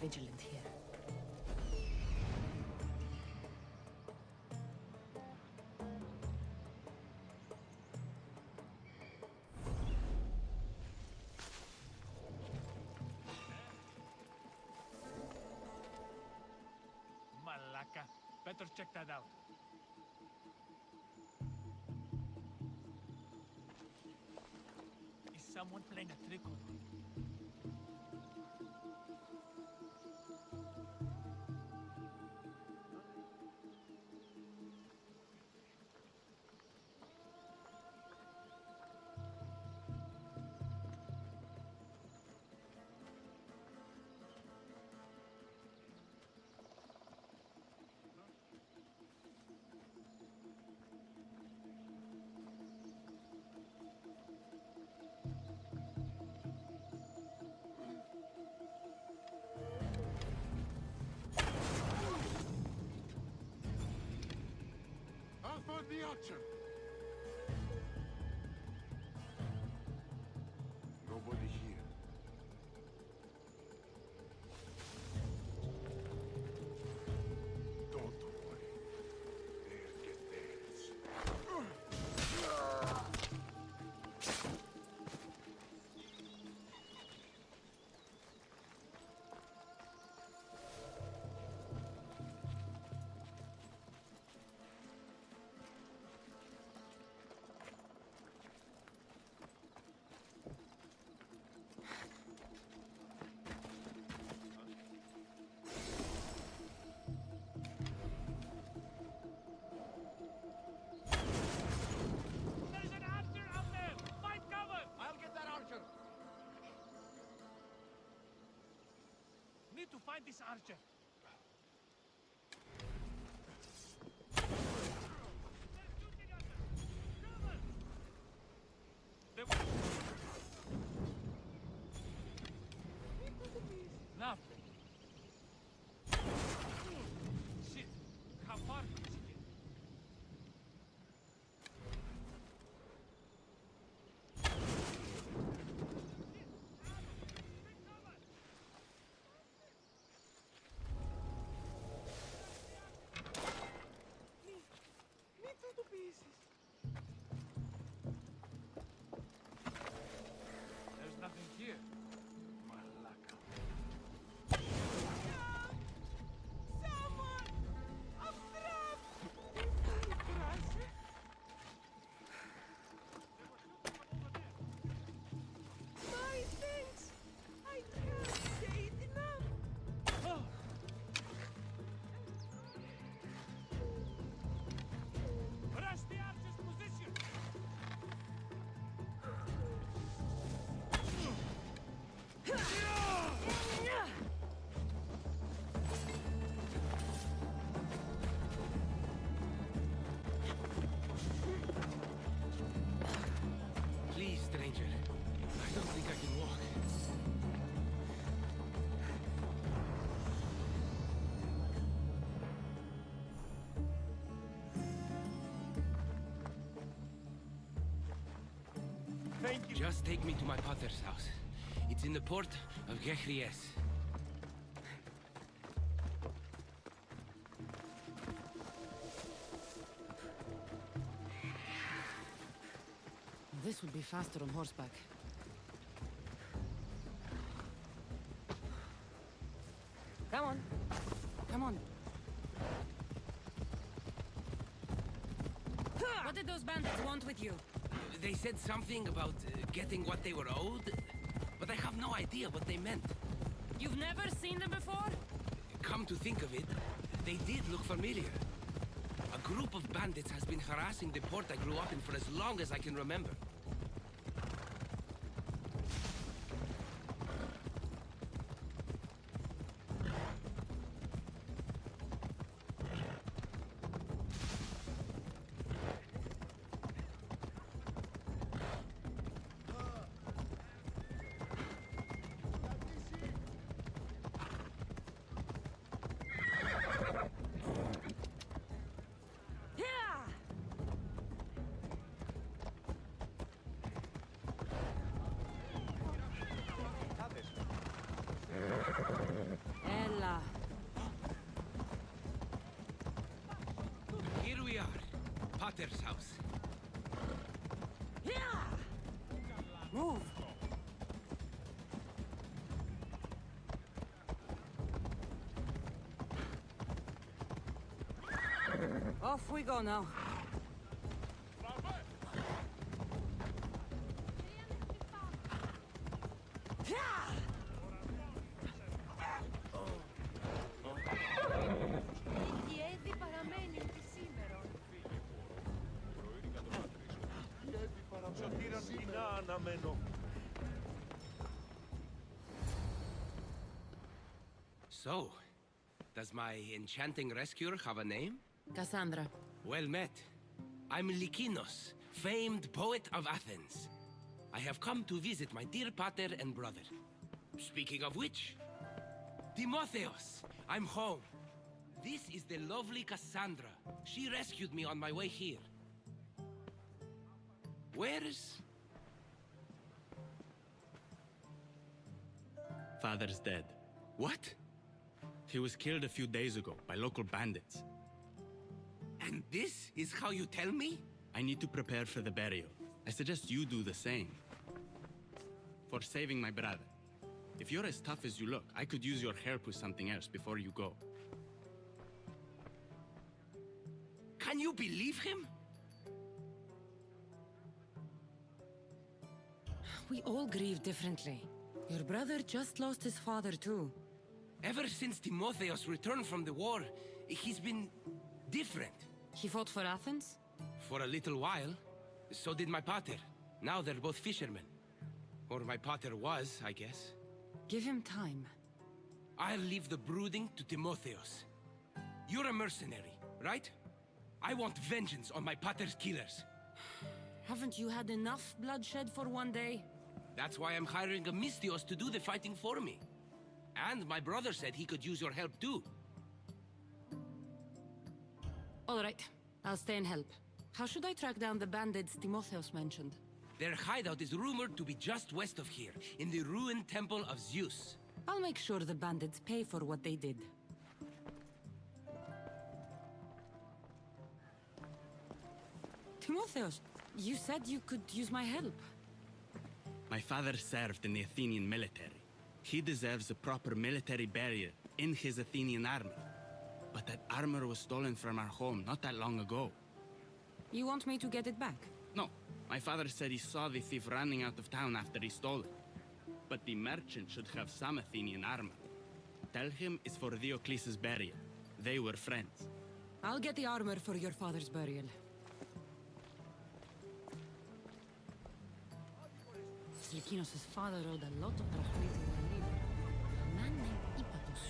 vigilant here. Malaka. Better check that out. Is someone playing a trick on me? I'll find the archer. Nobody here. Don't worry. They'll get theirs. There's an archer out there! Find cover! I'll get that archer! Need to find this archer. They're shooting at us! Cover! Nothing. Shit! How far could she get? Me tudo pieces. There's nothing here. Malaka. Someone! I'm trapped! Grazie. They were shooting from over there. My thanks! I can't say it enough! Oh! Rush the archer's position! Please, stranger. I don't think I can walk. Thank you. Just take me to my potter's house. It's in the port of Gehries. This would be faster on horseback. Come on. Come on. What did those bandits want with you? They said something about getting what they were owed, but I have no idea what they meant. You've never seen them before? Come to think of it, they did look familiar. A group of bandits has been harassing the port I grew up in for as long as I can remember. Potter's house. Move. Off we go now. Η Έδη παραμένει τη σήμερα. Σωτήρα κοινά αναμένω. So, does my enchanting rescuer have a name? Cassandra. Well met. I'm Lykinos, famed poet of Athens. I have come to visit my dear pater and brother. Speaking of which, Timotheos, I'm home. This is the lovely Cassandra. She rescued me on my way here. Where's... Father's dead. What? He was killed a few days ago by local bandits. And this is how you tell me? I need to prepare for the burial. I suggest you do the same. For saving my brother. If you're as tough as you look, I could use your help with something else before you go. Can you believe him? We all grieve differently. Your brother just lost his father too. Ever since Timotheos returned from the war, he's been different. He fought for Athens? For a little while, so did my pater. Now they're both fishermen. Or my pater was, I guess. Give him time. I'll leave the brooding to Timotheos. You're a mercenary, right? I want vengeance on my pater's killers. Haven't you had enough bloodshed for one day? That's why I'm hiring a Mystios to do the fighting for me. And my brother said he could use your help too. All right, I'll stay and help. How should I track down the bandits Timotheos mentioned? Their hideout is rumored to be just west of here, in the ruined temple of Zeus. I'll make sure the bandits pay for what they did. Timotheos, you said you could use my help. My father served in the Athenian military. He deserves a proper military burial in his Athenian armor. But that armor was stolen from our home not that long ago. You want me to get it back? No, my father said he saw the thief running out of town after he stole it. But the merchant should have some Athenian armor. Tell him it's for Diocles' burial. They were friends. I'll get the armor for your father's burial. Lykinos' father owed a lot of drachmi to a neighbor, a man named Ipatos.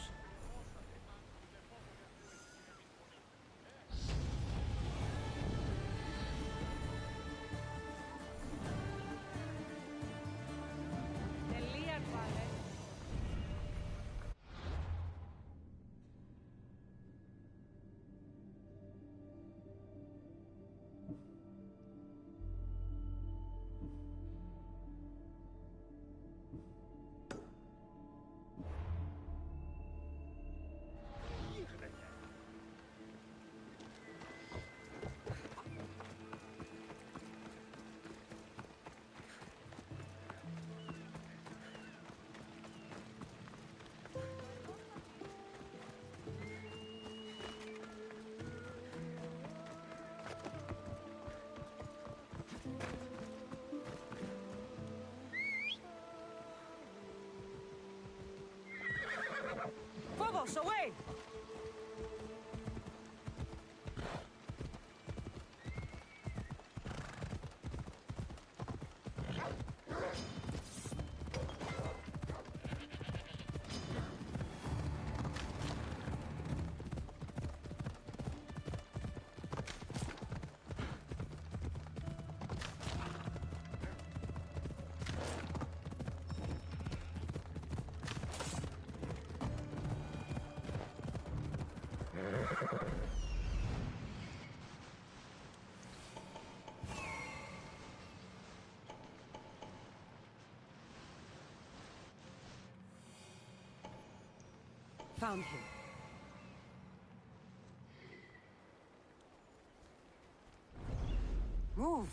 Τελεία, πάλε. Phobos, away! Found him. Move!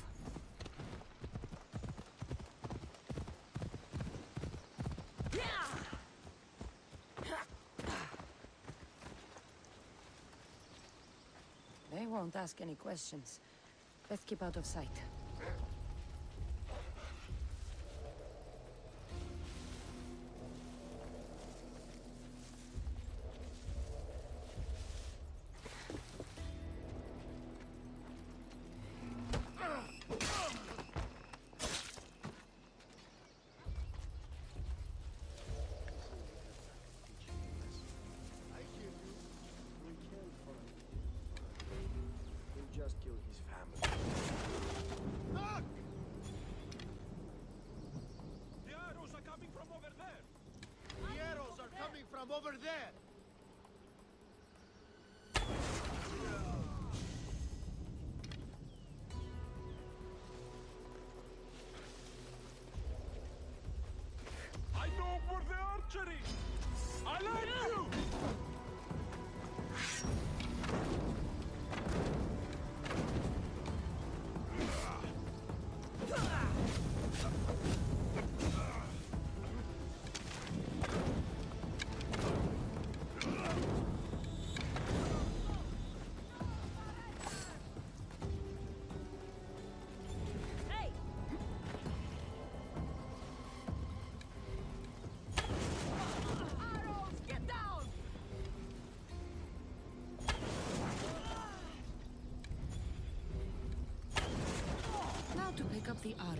They won't ask any questions. Let's keep out of sight. I hear you. We can find him. We'll just kill his family. Look! The arrows are coming from over there. The arrows are coming from over there! I know for the archery. I like you. Hey! Arrows, get down! Now to pick up the armor.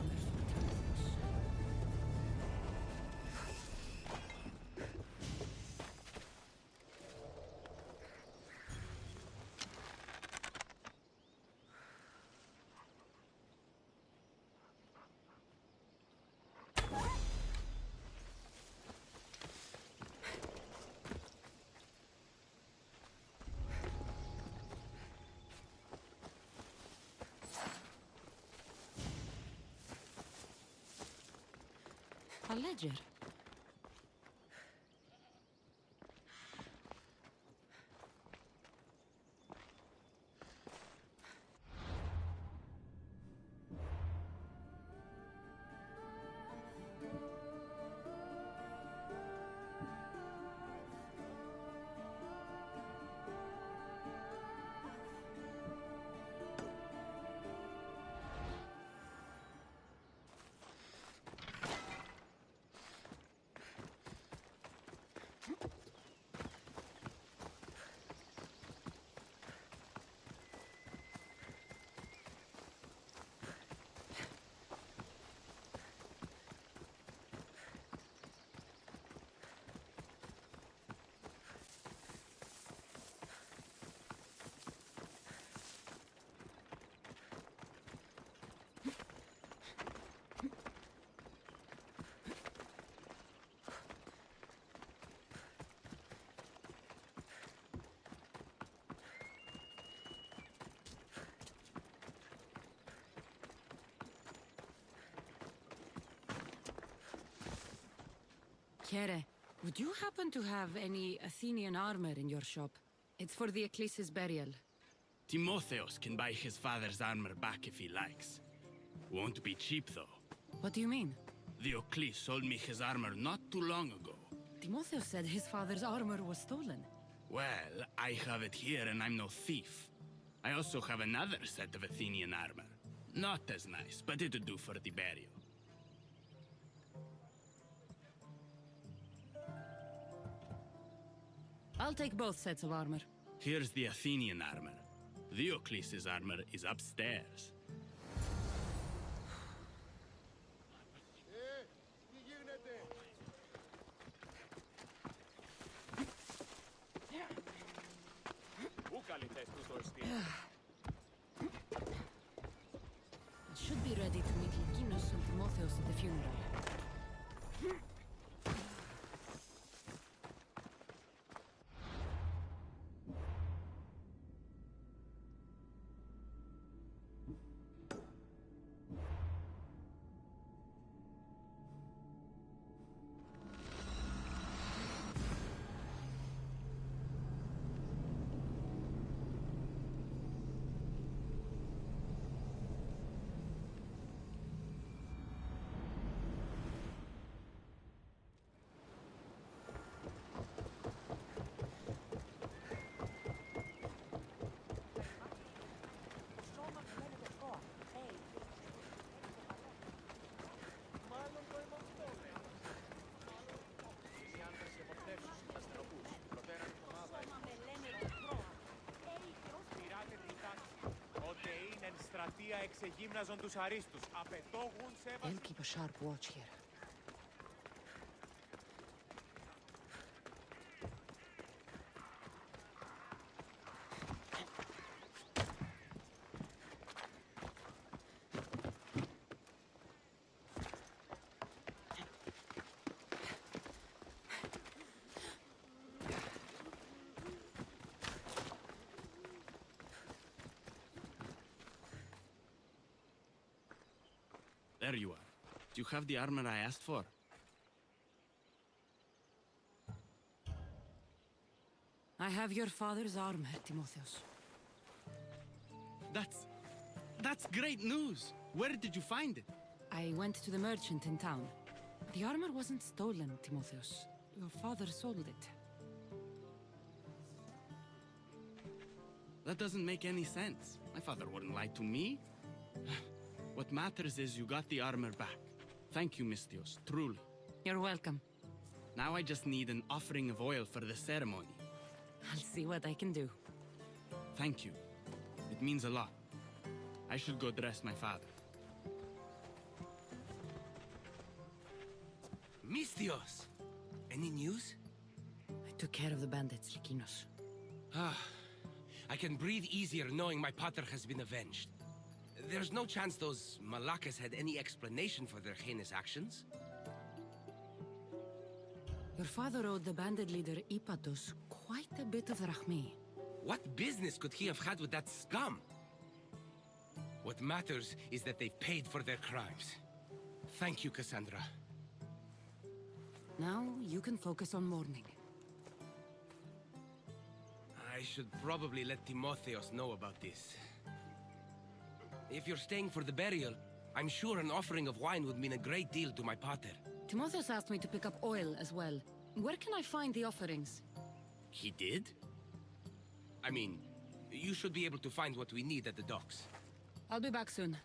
A ledger. Kere, would you happen to have any Athenian armor in your shop? It's for the Ecclesia's burial. Timotheos can buy his father's armor back if he likes. Won't be cheap, though. What do you mean? The Eccles sold me his armor not too long ago. Timotheus said his father's armor was stolen. Well, I have it here and I'm no thief. I also have another set of Athenian armor. Not as nice, but it'll do for the burial. I'll take both sets of armor. Here's the Athenian armor. Diocles' armor is upstairs. Τι γίνεται? Πού καλυθές του το εστί. I should be ready to meet Lykinos and Timotheus at the funeral. δημοκρατία εξεγύμναζον τους αρίστους. Απαιτώγουν σέβαση. I'll keep a sharp watch here. There you are. Do you have the armor I asked for? I have your father's armor, Timotheus. That's great news! Where did you find it? I went to the merchant in town. The armor wasn't stolen, Timotheus. Your father sold it. That doesn't make any sense. My father wouldn't lie to me. What matters is you got the armor back. Thank you, Mistios, truly. You're welcome. Now I just need an offering of oil for the ceremony. I'll see what I can do. Thank you. It means a lot. I should go dress my father. Mistios! Any news? I took care of the bandits, Lykinos. I can breathe easier knowing my pater has been avenged. There's no chance those Malakas had any explanation for their heinous actions? Your father owed the bandit leader Ipatos quite a bit of drachmae. What business could he have had with that scum? What matters is that they've paid for their crimes. Thank you, Cassandra. Now you can focus on mourning. I should probably let Timotheos know about this. If you're staying for the burial, I'm sure an offering of wine would mean a great deal to my pater. Timotheus asked me to pick up oil as well. Where can I find the offerings? He did? I mean, you should be able to find what we need at the docks. I'll be back soon.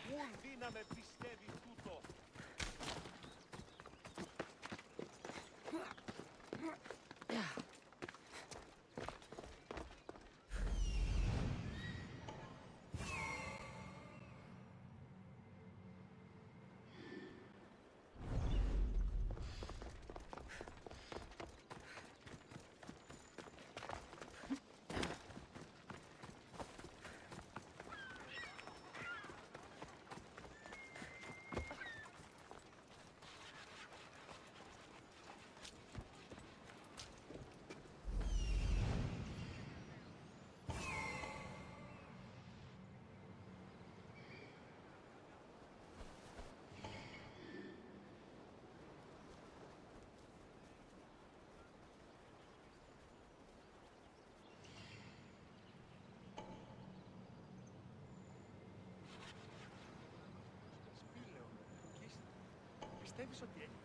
Πουν δύναμε πιστεύει τούτο. Πιστεύεις ότι έγινε?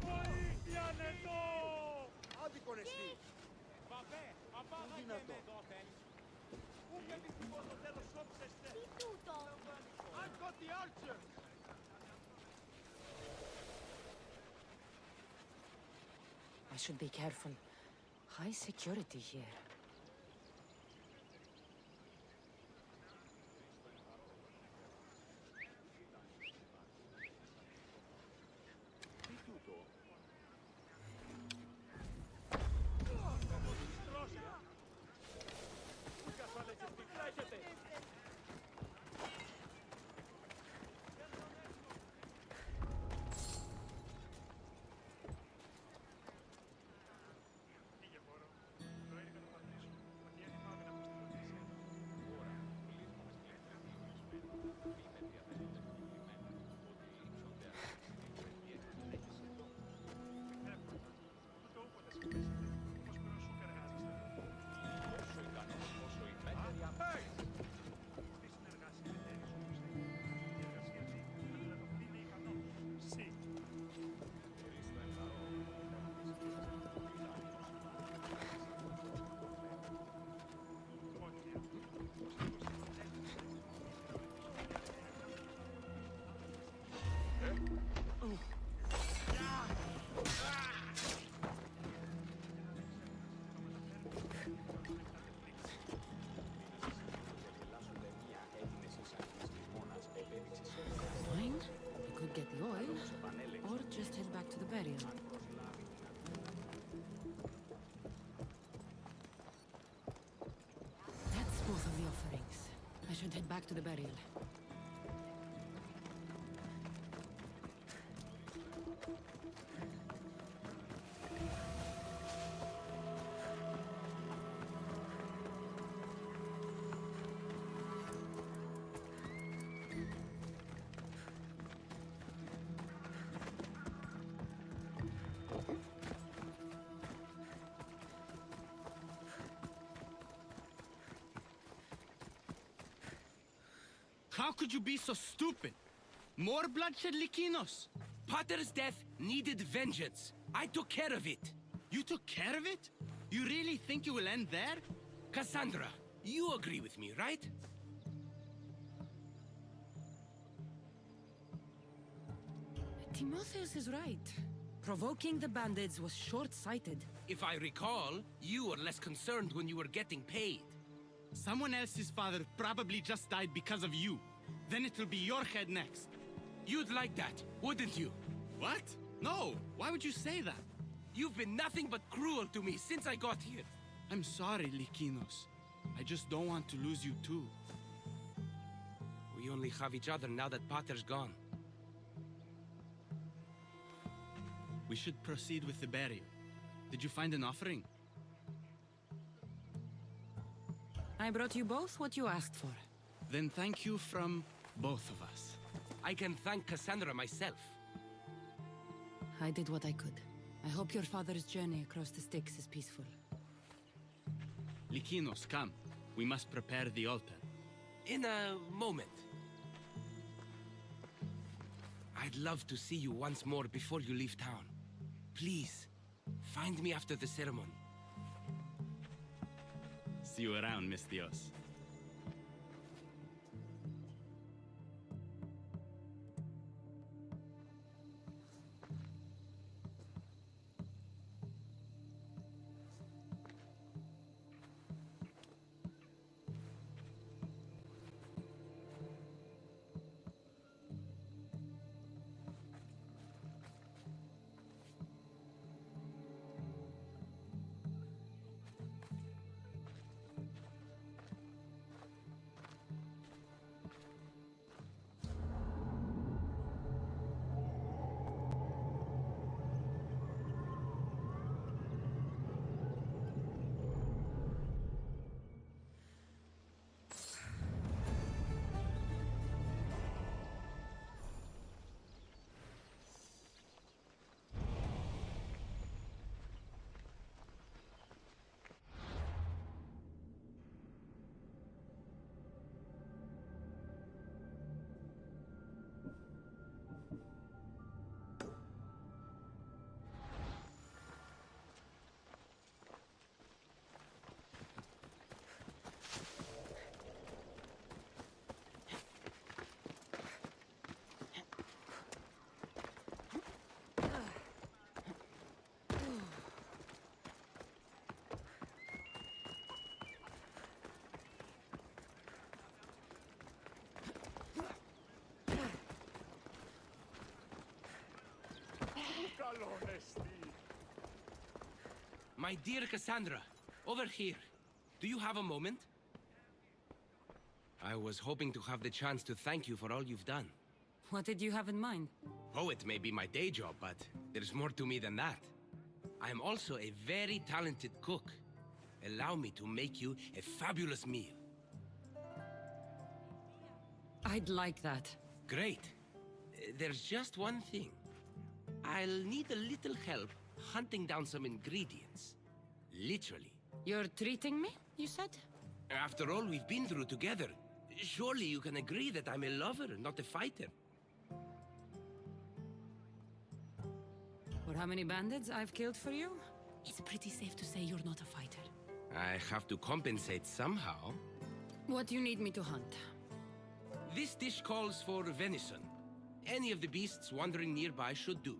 Βοήθειαν εδώ! Άδικον εσύ! Παπέ, παπά θα δυνατό. καίμε δόθεν. Πού με δυστυχώς το τέλος σώψεστε. Τι τούτο! I've got the archer! I should be careful. High security here. Τι τούτο? Ούγκα φάλεσες τι τρέχετε! back to the burial. How could you be so stupid? More bloodshed, Likinos? Pater's death needed vengeance. I took care of it. You took care of it? You really think you will end there? Cassandra, you agree with me, right? Timotheus is right. Provoking the bandits was short-sighted. If I recall, you were less concerned when you were getting paid. Someone else's father probably just died because of you. Then it'll be your head next. You'd like that, wouldn't you? What? No! Why would you say that? You've been nothing but cruel to me since I got here. I'm sorry, Likinos. I just don't want to lose you too. We only have each other now that Pater's gone. We should proceed with the burial. Did you find an offering? I brought you both what you asked for. Then thank you from both of us. I can thank Cassandra myself. I did what I could. I hope your father's journey across the Styx is peaceful. Likinos, come. We must prepare the altar. In a moment. I'd love to see you once more before you leave town. Please, find me after the ceremony. See you around, Miss Dios. My dear Cassandra, over here. Do you have a moment? I was hoping to have the chance to thank you for all you've done. What did you have in mind? Poet may be my day job, but there's more to me than that. I am also a very talented cook. Allow me to make you a fabulous meal. I'd like that. Great. There's just one thing. I'll need a little help hunting down some ingredients. Literally. You're treating me, you said? After all we've been through together, surely you can agree that I'm a lover, not a fighter. For how many bandits I've killed for you? It's pretty safe to say you're not a fighter. I have to compensate somehow. What do you need me to hunt? This dish calls for venison. Any of the beasts wandering nearby should do.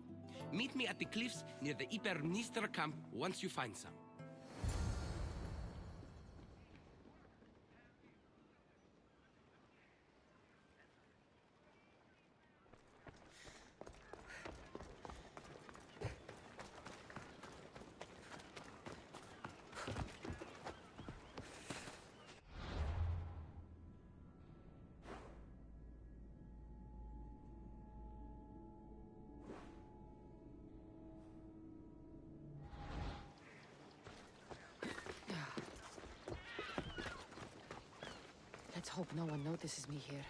Meet me at the cliffs near the Ipermnistra camp once you find some. hope no one notices me here.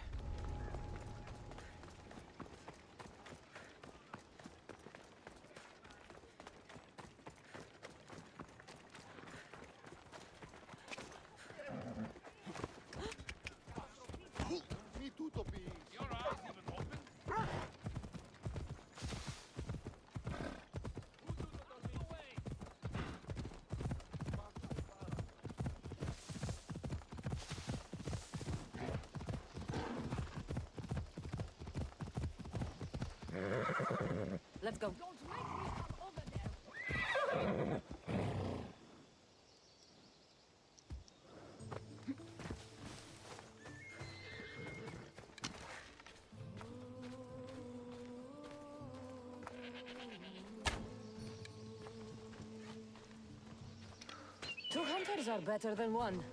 Mi tutto pi. Your eyes even open? Let's go. Don't make me come over there. 2 hunters are better than 1.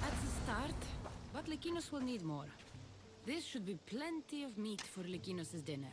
That's a start, but Lykinos will need more. This should be plenty of meat for Lykinos' dinner.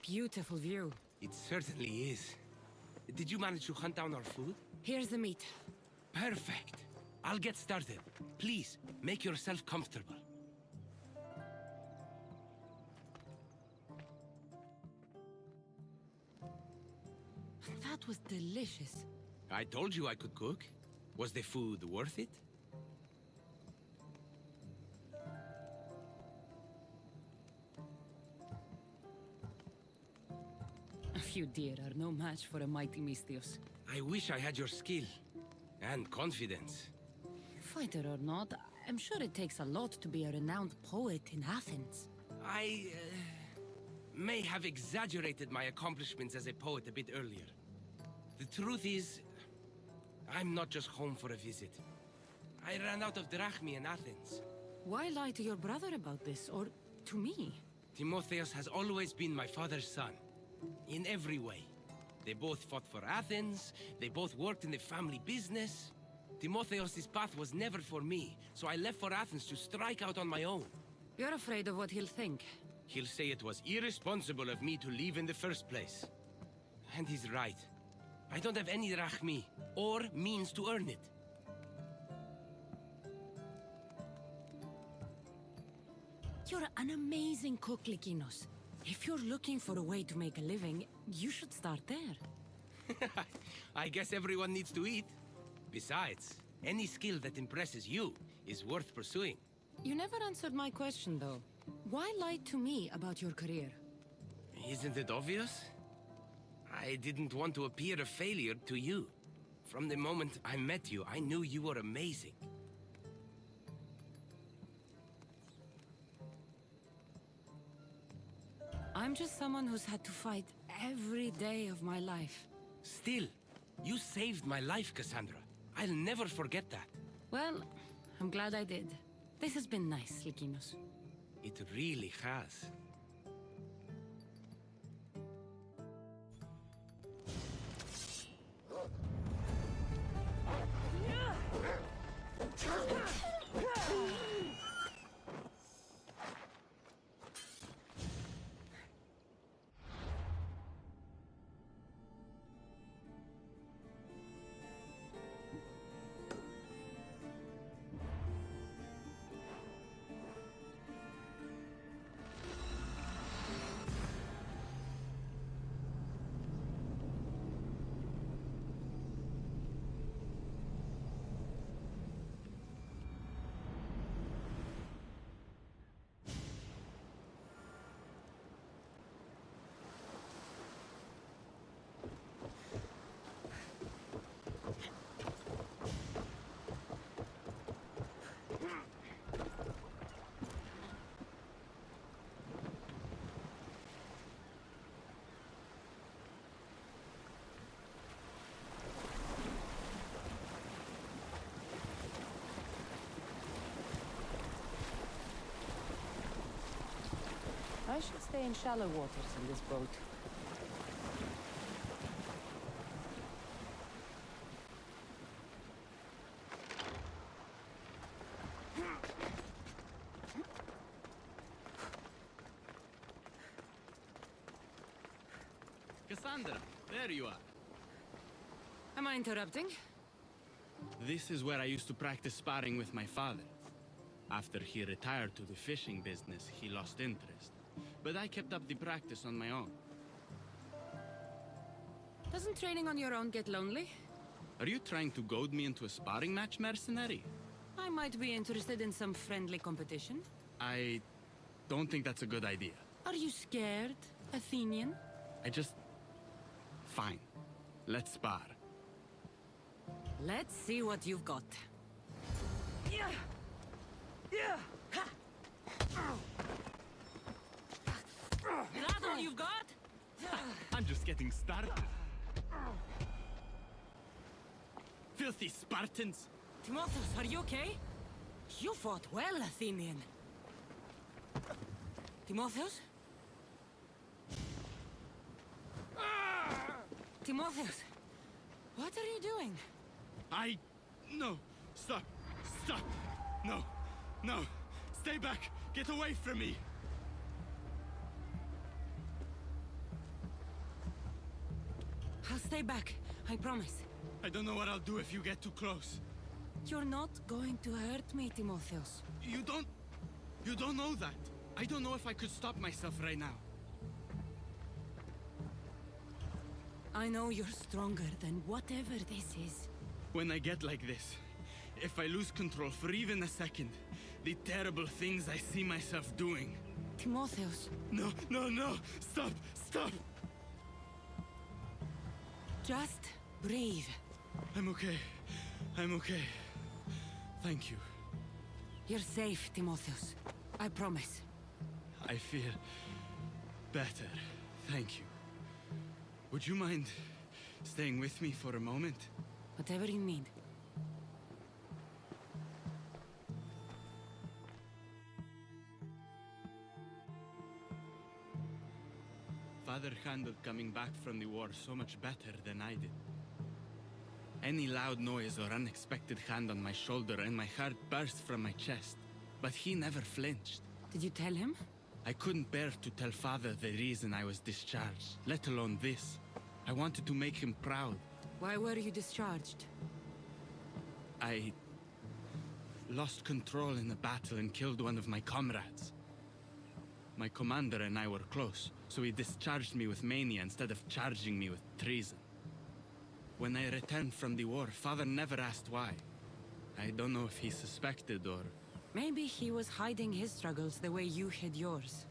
Beautiful view. It certainly is. Did you manage to hunt down our food? Here's the meat. Perfect. I'll get started. Please, make yourself comfortable. That was delicious. I told you I could cook. Was the food worth it? A few deer are no match for a mighty Mistios. I wish I had your skill. And confidence. Fighter or not, I'm sure it takes a lot to be a renowned poet in Athens. I may have exaggerated my accomplishments as a poet a bit earlier. The truth is, I'm not just home for a visit. I ran out of drachmi in Athens. Why lie to your brother about this, or to me? Timotheus has always been my father's son. In every way. They both fought for Athens, they both worked in the family business. Timotheus' path was never for me, so I left for Athens to strike out on my own. You're afraid of what he'll think. He'll say it was irresponsible of me to leave in the first place. And he's right. I don't have any drachmi, or means to earn it. You're an amazing cook, Lykinos. If you're looking for a way to make a living, you should start there. I guess everyone needs to eat. Besides, any skill that impresses you is worth pursuing. You never answered my question, though. Why lie to me about your career? Isn't it obvious? I didn't want to appear a failure to you. From the moment I met you, I knew you were amazing. I'm just someone who's had to fight every day of my life. Still, you saved my life, Cassandra. I'll never forget that. Well, I'm glad I did. This has been nice, Lykinos. It really has. I should stay in shallow waters in this boat. Cassandra, there you are. Am I interrupting? This is where I used to practice sparring with my father. After he retired to the fishing business, he lost interest. But I kept up the practice on my own. Doesn't training on your own get lonely? Are you trying to goad me into a sparring match, mercenary? I might be interested in some friendly competition. I don't think that's a good idea. Are you scared, Athenian? Fine. Let's spar. Let's see what you've got. That all you've got? I'm just getting started. Filthy Spartans! Timotheus, are you okay? You fought well, Athenian. Timotheus? Timotheus, what are you doing? No! Stop! Stop! No! No! Stay back! Get away from me! I'll stay back, I promise. I don't know what I'll do if you get too close. You're not going to hurt me, Timotheus. You don't know that. I don't know if I could stop myself right now. I know you're stronger than whatever this is. When I get like this, if I lose control for even a second, the terrible things I see myself doing. Timotheus, No, no, no! Stop! Stop! just breathe. I'm okay. I'm okay. Thank you. You're safe, Timotheus. I promise. I feel better. Thank you. Would you mind staying with me for a moment? Whatever you need. Father handled coming back from the war so much better than I did. Any loud noise or unexpected hand on my shoulder and my heart burst from my chest. But he never flinched. Did you tell him? I couldn't bear to tell Father the reason I was discharged, let alone this. I wanted to make him proud. Why were you discharged? I lost control in the battle and killed one of my comrades. My commander and I were close, so he discharged me with mania instead of charging me with treason. When I returned from the war, Father never asked why. I don't know if he suspected or... Maybe he was hiding his struggles the way you hid yours.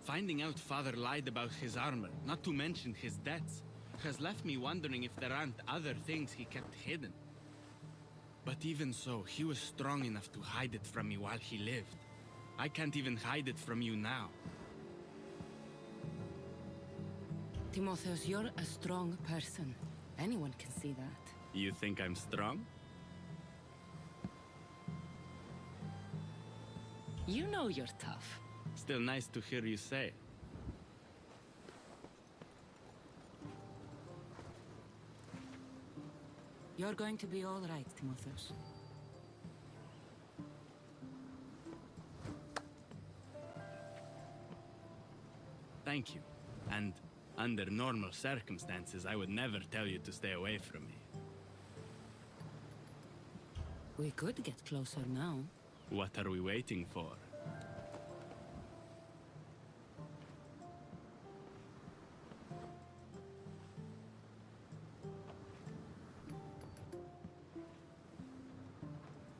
Finding out Father lied about his armor, not to mention his debts, has left me wondering if there aren't other things he kept hidden. But even so, he was strong enough to hide it from me while he lived. I can't even hide it from you now. Timotheus, you're a strong person. Anyone can see that. You think I'm strong? You know you're tough. Still nice to hear you say. You're going to be all right, Timotheus. Thank you. And under normal circumstances, I would never tell you to stay away from me. We could get closer now. What are we waiting for?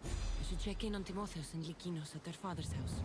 I should check in on Timotheus and Lykinos at their father's house.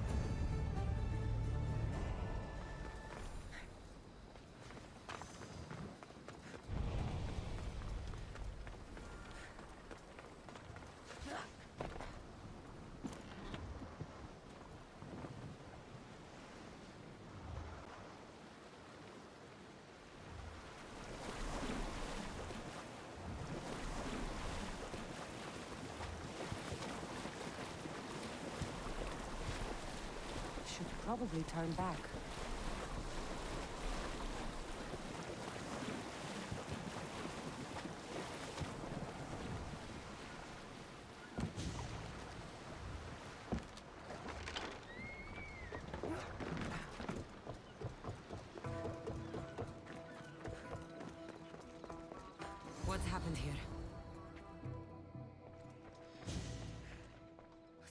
Should probably turn back. What's happened here?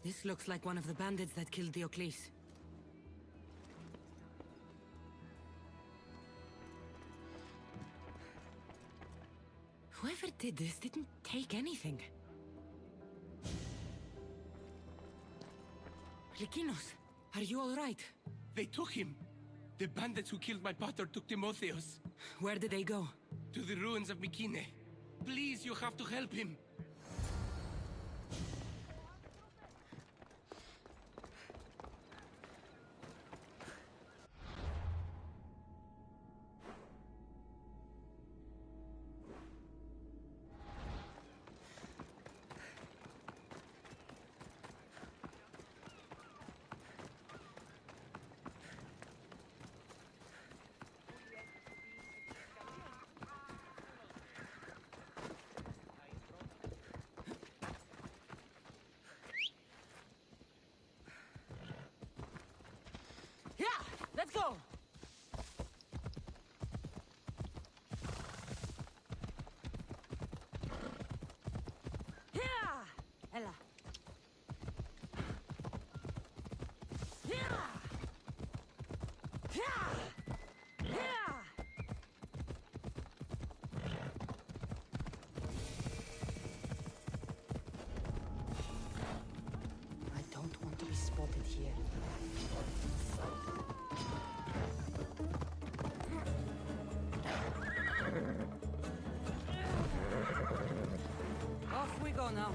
This looks like one of the bandits that killed Diocles. Whoever did this didn't take anything. Lykinos, are you all right? They took him. The bandits who killed my pater took Timotheus Where did they go? to the ruins of Mykine. Please, you have to help him. Yeah, let's go! Yeah! Ella. Yeah! Yeah! Yeah! I don't want to be spotted here. Off we go now.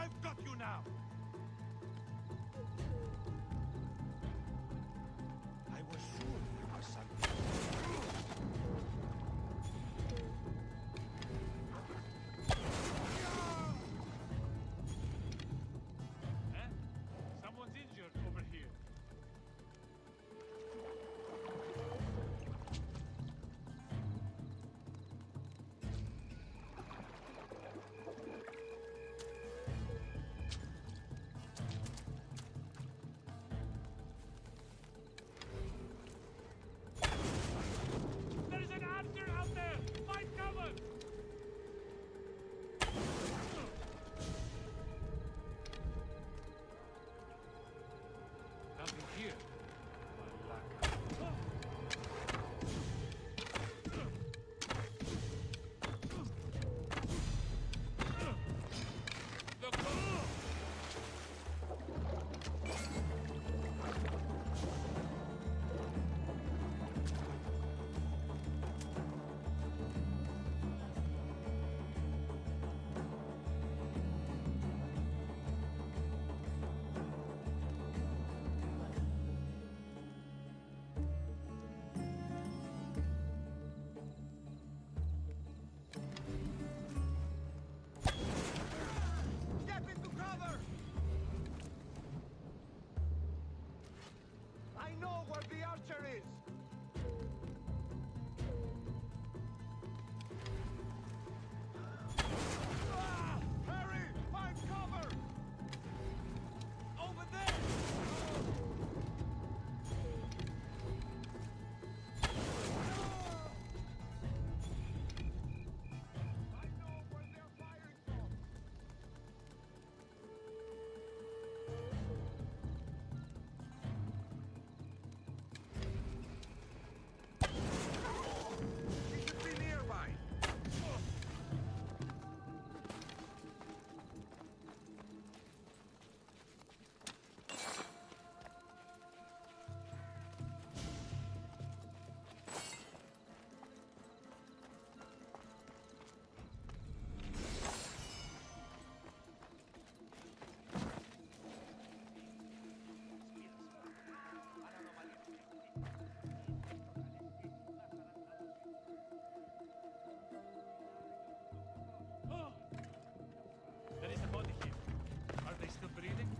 I've got you now! I was sure there was something. Eh? Someone's injured over here. There's an archer out there! Find cover! Nothing here. Malaka. Look! Get into cover! I know where the archer is! Ah! Hurry! Find cover! Over there! I know where they're firing from! He should be nearby! Oh! There is a body here. Are they still breathing?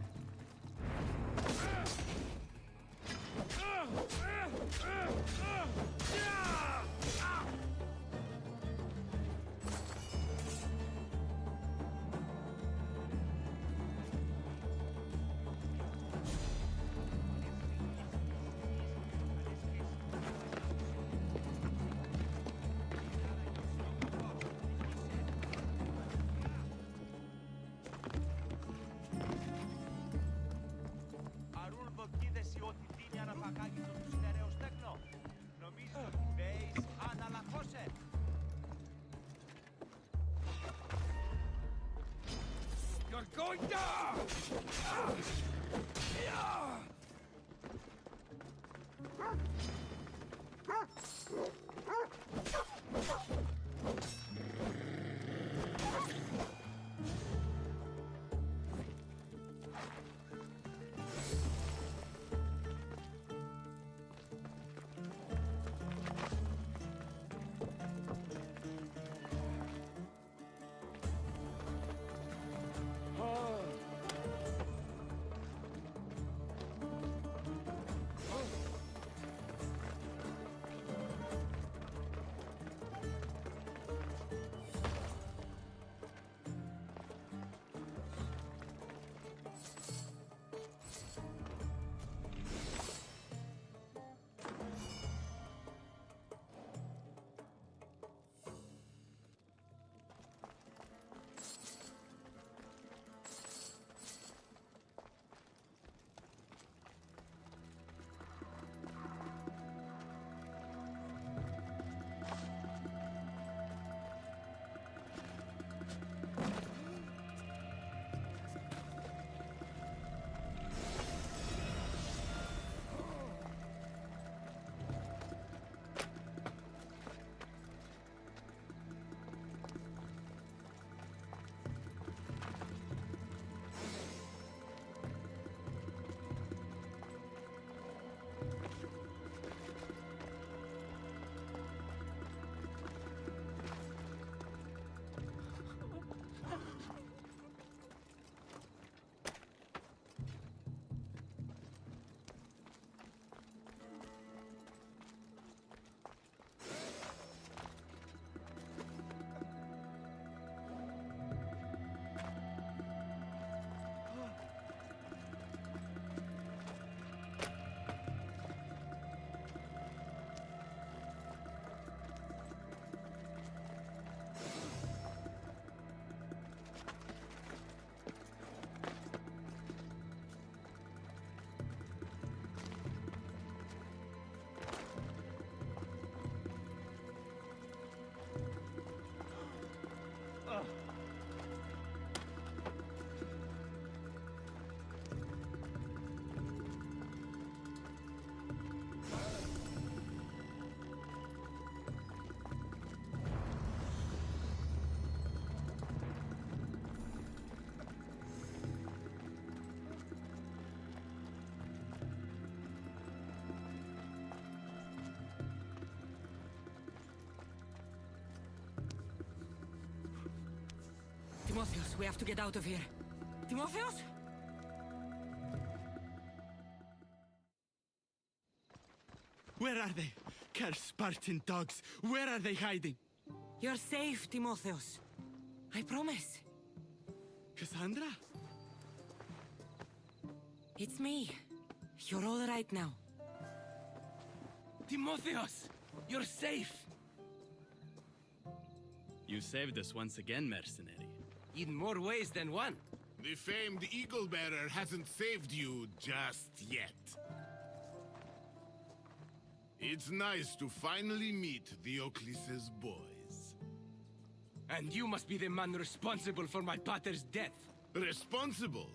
Αρούν βοκίδες η ότι δίνει αναπακάκι του στερεό στέκνο. Νομίζεις ότι βέεις αναλαχώσε. You're going down! Timotheus, we have to get out of here. Timotheus? Where are they? Cursed Spartan dogs! Where are they hiding? You're safe, Timotheus. I promise. Cassandra? It's me. You're all right now. Timotheus! You're safe! You saved us once again, mercenary. In more ways than one. The famed Eagle Bearer hasn't saved you just yet. It's nice to finally meet Theocles' boys. And you must be the man responsible for my pater's death. Responsible?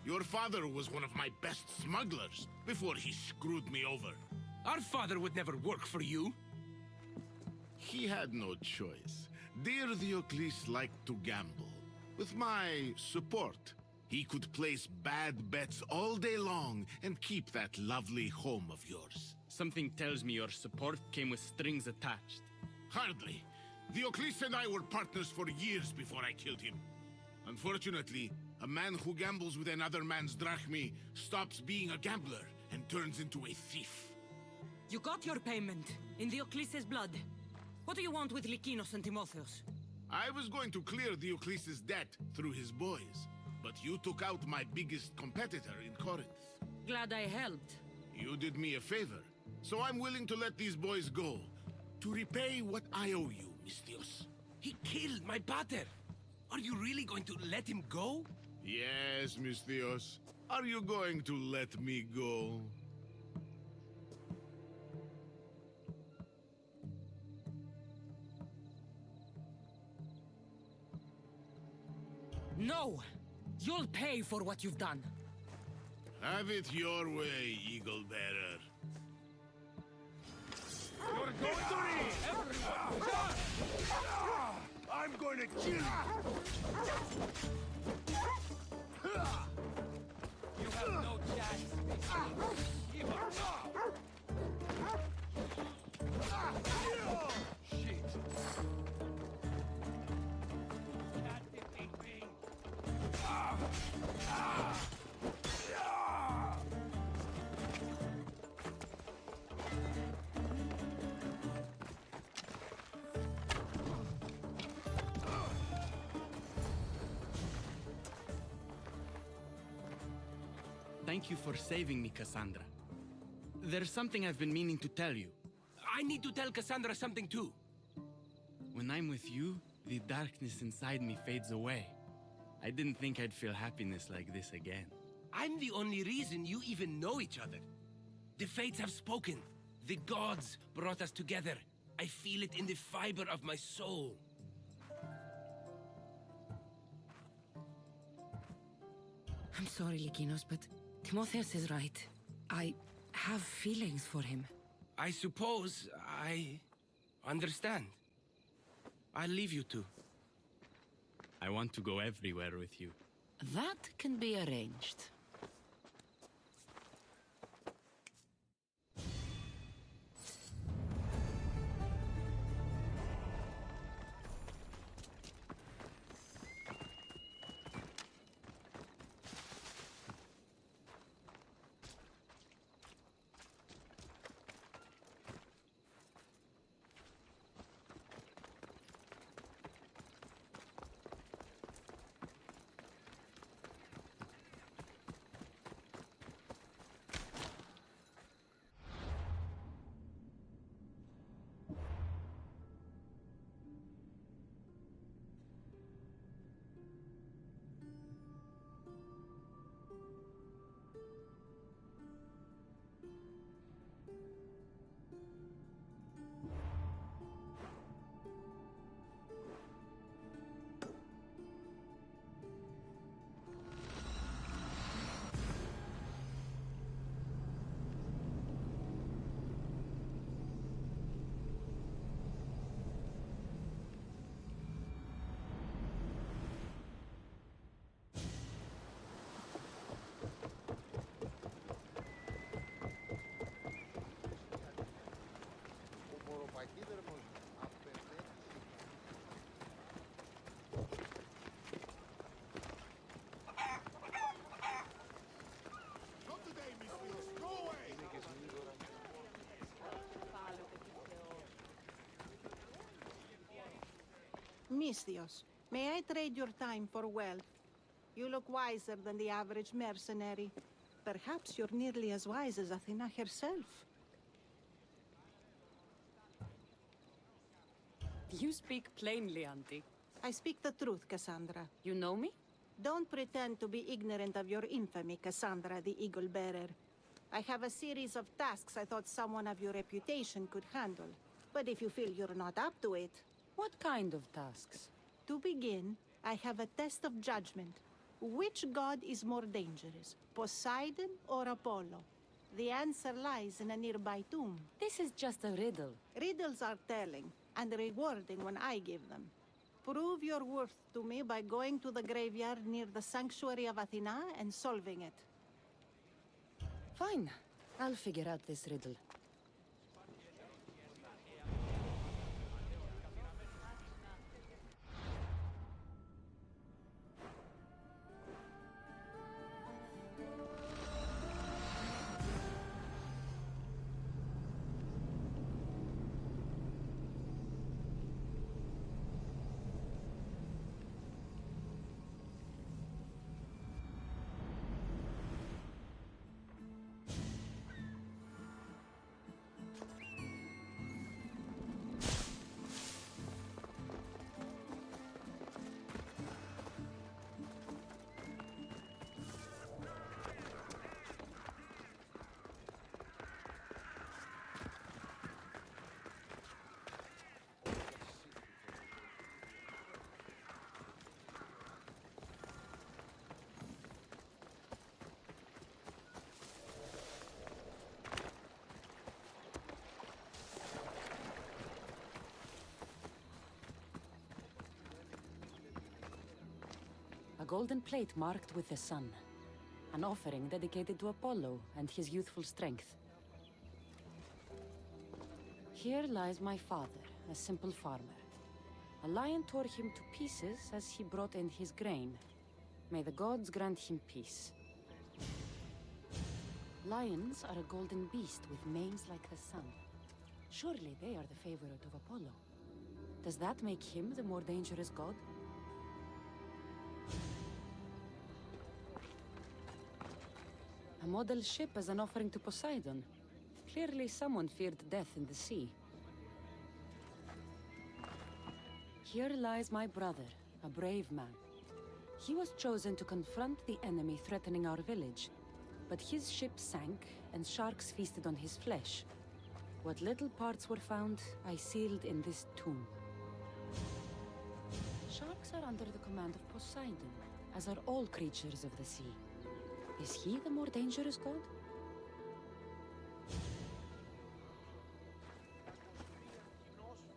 Your father was one of my best smugglers before he screwed me over. Our father would never work for you. He had no choice. Dear Theocles liked to gamble. With my support, he could place bad bets all day long and keep that lovely home of yours. Something tells me your support came with strings attached. Hardly. Theocles and I were partners for years before I killed him. Unfortunately, a man who gambles with another man's drachmi stops being a gambler and turns into a thief. You got your payment, in Theocles' blood. What do you want with Lykinos and Timotheus? I was going to clear Theocles' debt through his boys, but you took out my biggest competitor in Corinth. Glad I helped. You did me a favor, so I'm willing to let these boys go, to repay what I owe you, Misthios. He killed my pater. Are you really going to let him go? Yes, Misthios. Are you going to let me go? No! You'll pay for what you've done. Have it your way, Eagle Bearer. You're going to leave, everyone! I'm going to kill you! You have no chance. Give up now. Shit. Can't defeat me. Thank you for saving me, Cassandra. There's something I've been meaning to tell you. I need to tell Cassandra something too. When I'm with you, the darkness inside me fades away. I didn't think I'd feel happiness like this again. I'm the only reason you even know each other. The fates have spoken. The gods brought us together. I feel it in the fiber of my soul. I'm sorry, Lykinos, but Timotheus is right. I have feelings for him. I suppose I understand. I'll leave you two. I want to go everywhere with you. That can be arranged. Misthios, may I trade your time for wealth? You look wiser than the average mercenary. Perhaps you're nearly as wise as Athena herself. You speak plainly, Auntie. I speak the truth, Cassandra. You know me? Don't pretend to be ignorant of your infamy, Cassandra the Eagle Bearer. I have a series of tasks I thought someone of your reputation could handle. But if you feel you're not up to it... What kind of tasks? To begin, I have a test of judgment. Which god is more dangerous, Poseidon or Apollo? The answer lies in a nearby tomb. This is just a riddle. Riddles are telling, and rewarding when I give them. Prove your worth to me by going to the graveyard near the sanctuary of Athena and solving it. Fine. I'll figure out this riddle. A golden plate marked with the sun. An offering dedicated to Apollo and his youthful strength. Here lies my father, a simple farmer. A lion tore him to pieces as he brought in his grain. May the gods grant him peace. Lions are a golden beast with manes like the sun. Surely they are the favorite of Apollo. Does that make him the more dangerous god? A model ship as an offering to Poseidon. Clearly someone feared death in the sea. Here lies my brother, a brave man. He was chosen to confront the enemy threatening our village. But his ship sank, and sharks feasted on his flesh. What little parts were found, I sealed in this tomb. Sharks are under the command of Poseidon, as are all creatures of the sea. Is he the more dangerous god?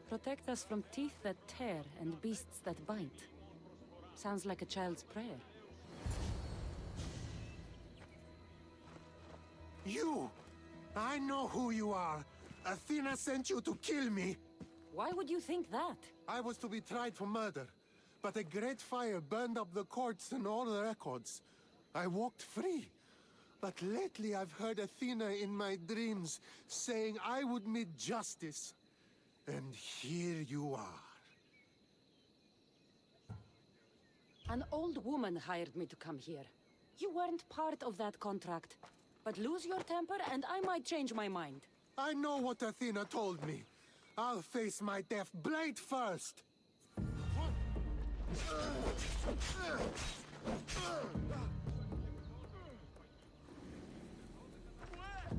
Protect us from teeth that tear and beasts that bite. Sounds like a child's prayer. You! I know who you are. Athena sent you to kill me. Why would you think that? I was to be tried for murder, but a great fire burned up the courts and all the records. I walked free. But lately I've heard Athena in my dreams saying I would meet justice. And here you are. An old woman hired me to come here. You weren't part of that contract. But lose your temper and I might change my mind. I know what Athena told me. I'll face my death blade first.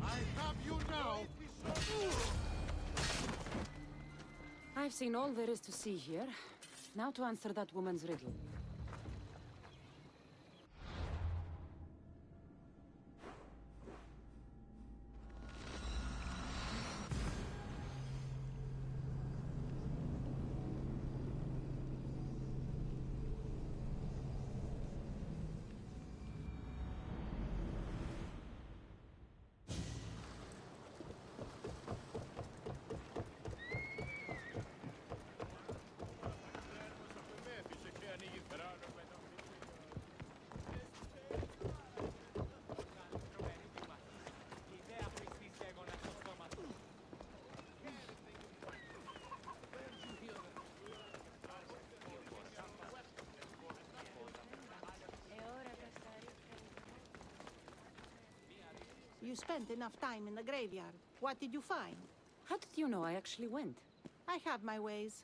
I have you now. I've seen all there is to see here. Now to answer that woman's riddle. you spent enough time in the graveyard. What did you find? How did you know I actually went? I have my ways.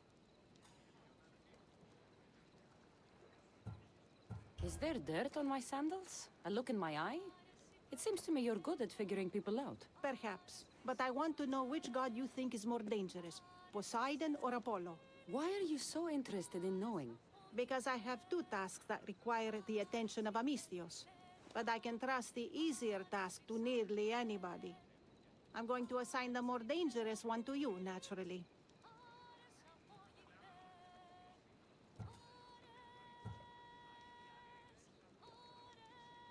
Is there dirt on my sandals? A look in my eye? It seems to me you're good at figuring people out. Perhaps. But I want to know which god you think is more dangerous, Poseidon or Apollo. Why are you so interested in knowing? Because I have two tasks that require the attention of Amistios. But I can trust the easier task to nearly anybody. I'm going to assign the more dangerous one to you, naturally.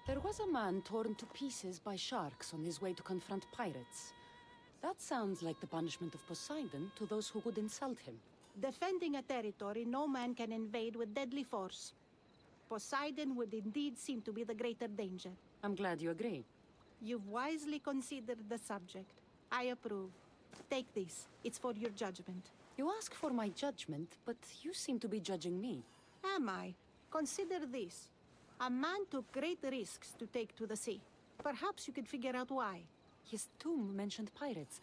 There was a man torn to pieces by sharks on his way to confront pirates. That sounds like the punishment of Poseidon to those who would insult him. Defending a territory no man can invade with deadly force. Poseidon would indeed seem to be the greater danger. I'm glad you agree. You've wisely considered the subject. I approve. Take this. It's for your judgment. You ask for my judgment, but you seem to be judging me. Am I? Consider this. A man took great risks to take to the sea. Perhaps you could figure out why. His tomb mentioned pirates.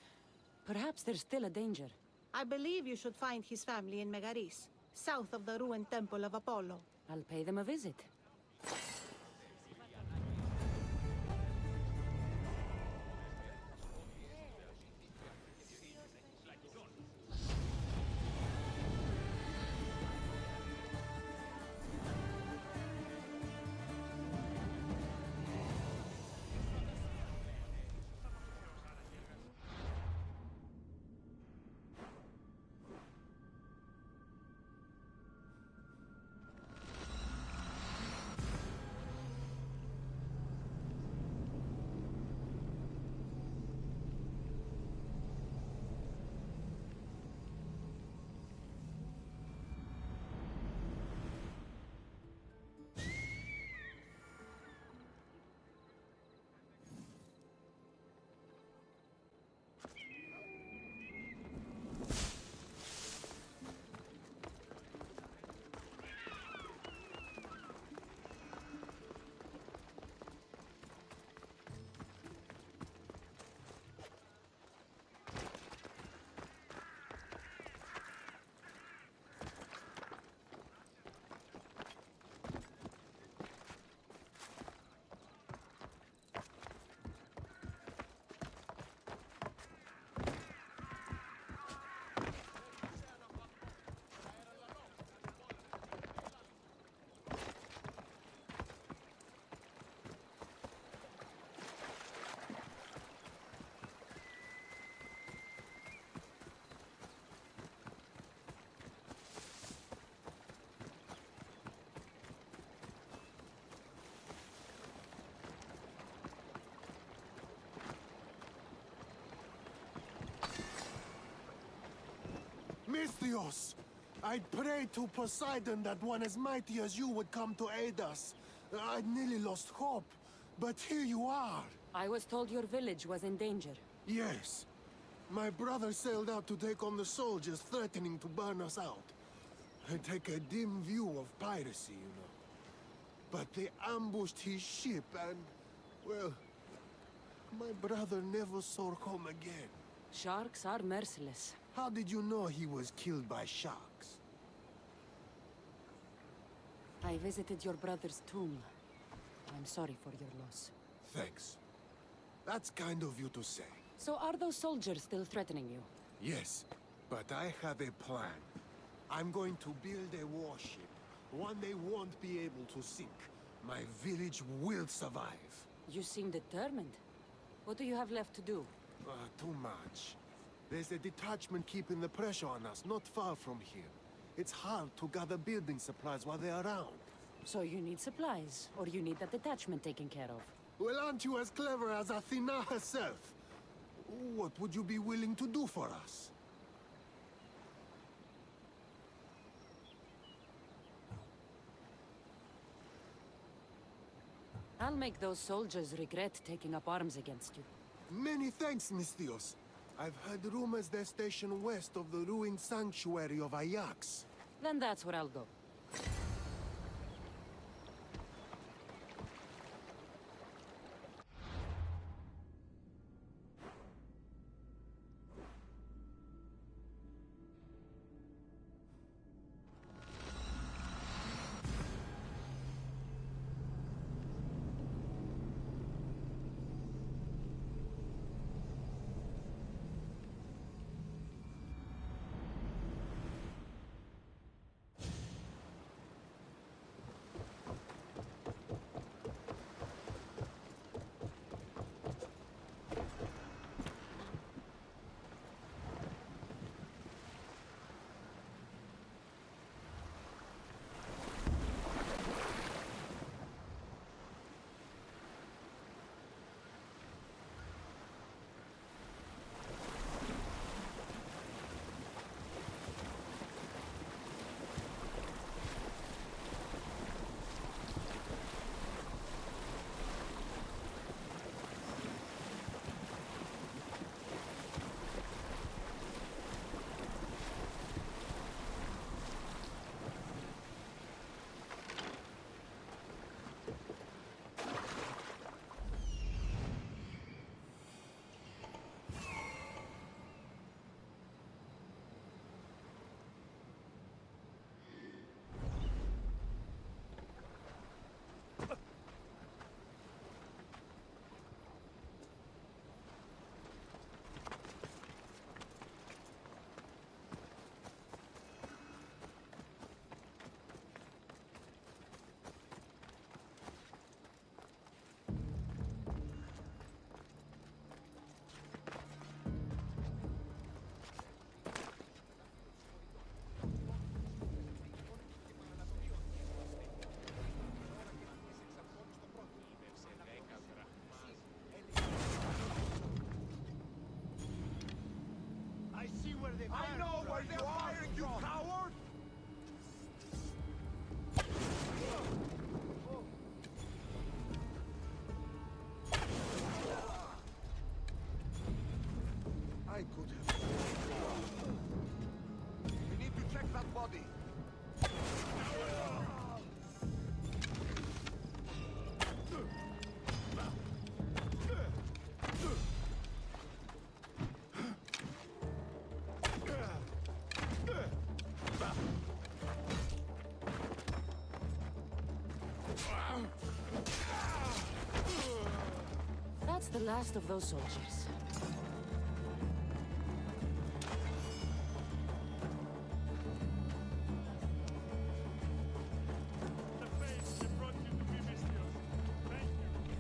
Perhaps there's still a danger. I believe you should find his family in Megaris, south of the ruined temple of Apollo. I'll pay them a visit. Misthios! I'd pray to Poseidon that one as mighty as you would come to aid us. I'd nearly lost hope, but here you are. I was told your village was in danger. Yes. My brother sailed out to take on the soldiers threatening to burn us out. I take a dim view of piracy, you know. But they ambushed his ship and, well, my brother never saw home again. Sharks are merciless. How did you know he was killed by sharks? I visited your brother's tomb. I'm sorry for your loss. Thanks. That's kind of you to say. So are those soldiers still threatening you? Yes, but I have a plan. I'm going to build a warship, one they won't be able to sink. My village will survive. You seem determined. What do you have left to do? Too much. There's a detachment keeping the pressure on us, not far from here. It's hard to gather building supplies while they're around. So you need supplies, or you need that detachment taken care of. Well, aren't you as clever as Athena herself? What would you be willing to do for us? I'll make those soldiers regret taking up arms against you. Many thanks, Misthios. I've heard rumors they're stationed west of the ruined sanctuary of Ajax. Then that's where I'll go. the last of those soldiers. The fates have brought you to me, Mistios. Thank you.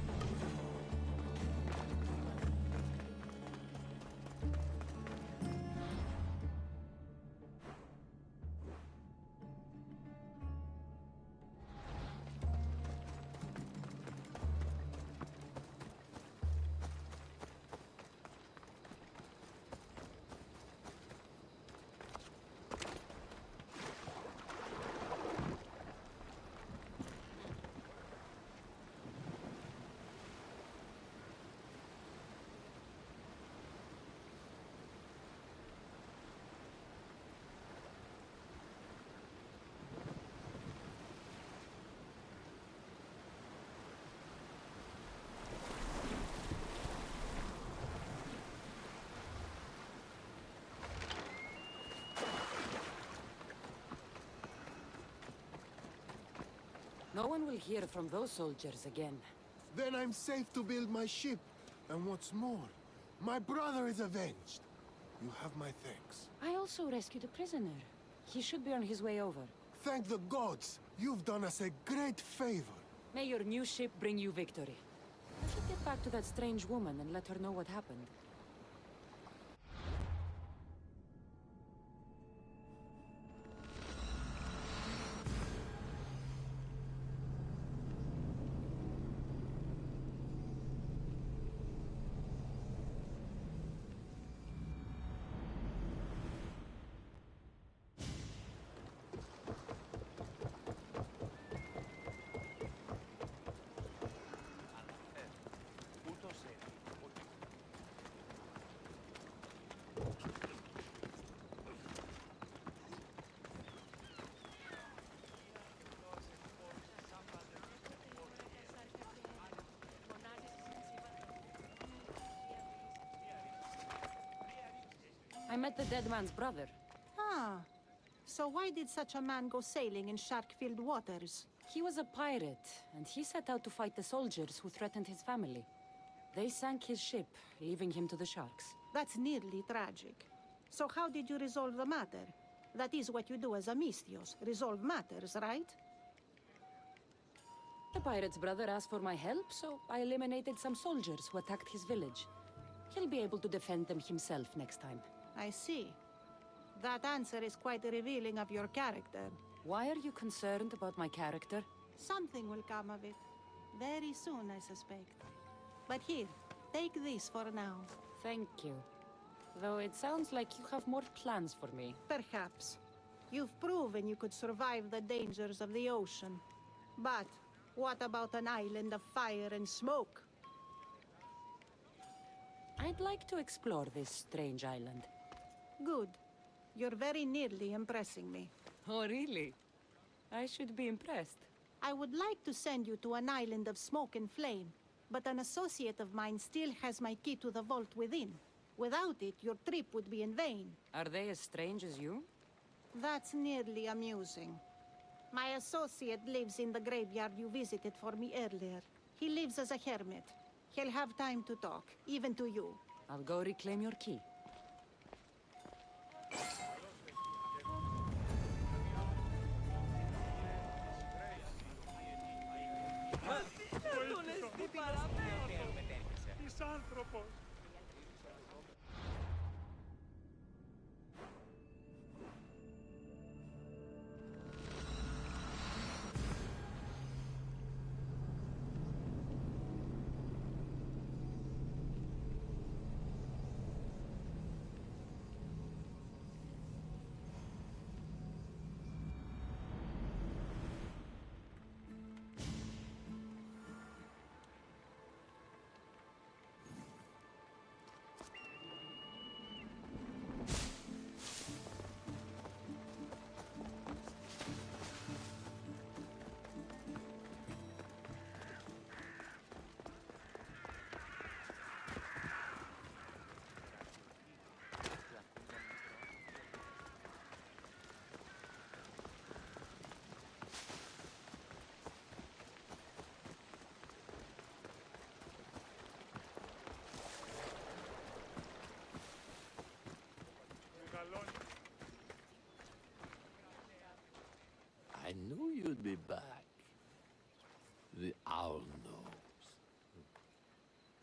No one will hear from those soldiers again. Then I'm safe to build my ship. And what's more, my brother is avenged. You have my thanks. I also rescued a prisoner. He should be on his way over. Thank the gods. You've done us a great favor. May your new ship bring you victory. I should get back to that strange woman and let her know what happened. Ούτως έτσι. I met the dead man's brother. Ah. So why did such a man go sailing in shark-filled waters? He was a pirate, and he set out to fight the soldiers who threatened his family. They sank his ship, leaving him to the sharks. That's nearly tragic. So how did you resolve the matter? That is what you do as a Mistios, resolve matters, right? The pirate's brother asked for my help, so I eliminated some soldiers who attacked his village. He'll be able to defend them himself next time. I see. That answer is quite revealing of your character. Why are you concerned about my character? Something will come of it. Very soon, I suspect. But here, take this for now. Thank you. Though it sounds like you have more plans for me. Perhaps. You've proven you could survive the dangers of the ocean. But what about an island of fire and smoke? I'd like to explore this strange island. Good. You're very nearly impressing me. Oh, really? I should be impressed. I would like to send you to an island of smoke and flame, but an associate of mine still has my key to the vault within. Without it, your trip would be in vain. Are they as strange as you? That's nearly amusing. My associate lives in the graveyard you visited for me earlier. He lives as a hermit. He'll have time to talk, even to you. I'll go reclaim your key. Της άνθρωπος. be back. The owl knows.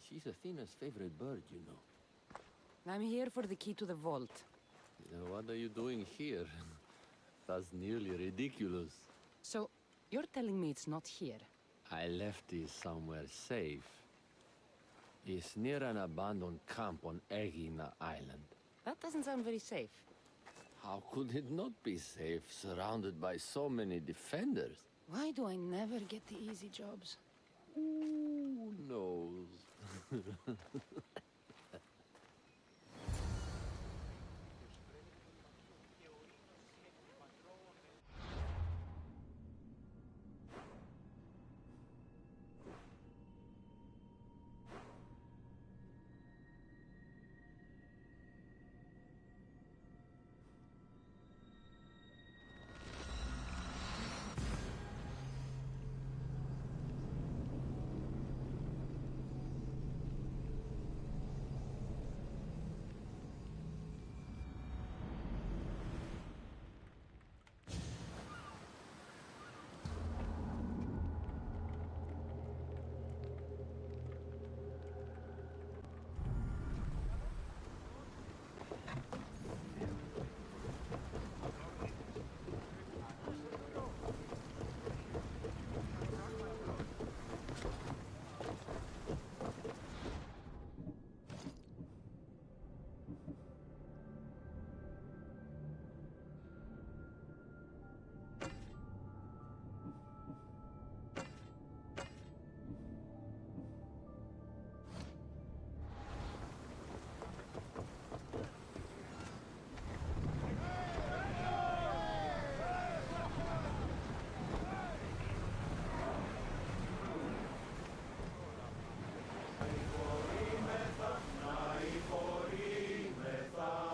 She's Athena's favorite bird, you know. I'm here for the key to the vault. What are you doing here? That's nearly ridiculous. So, you're telling me it's not here? I left it somewhere safe. It's near an abandoned camp on Egina Island. That doesn't sound very safe. How could it not be safe, surrounded by so many defenders? Why do I never get the easy jobs? Who knows?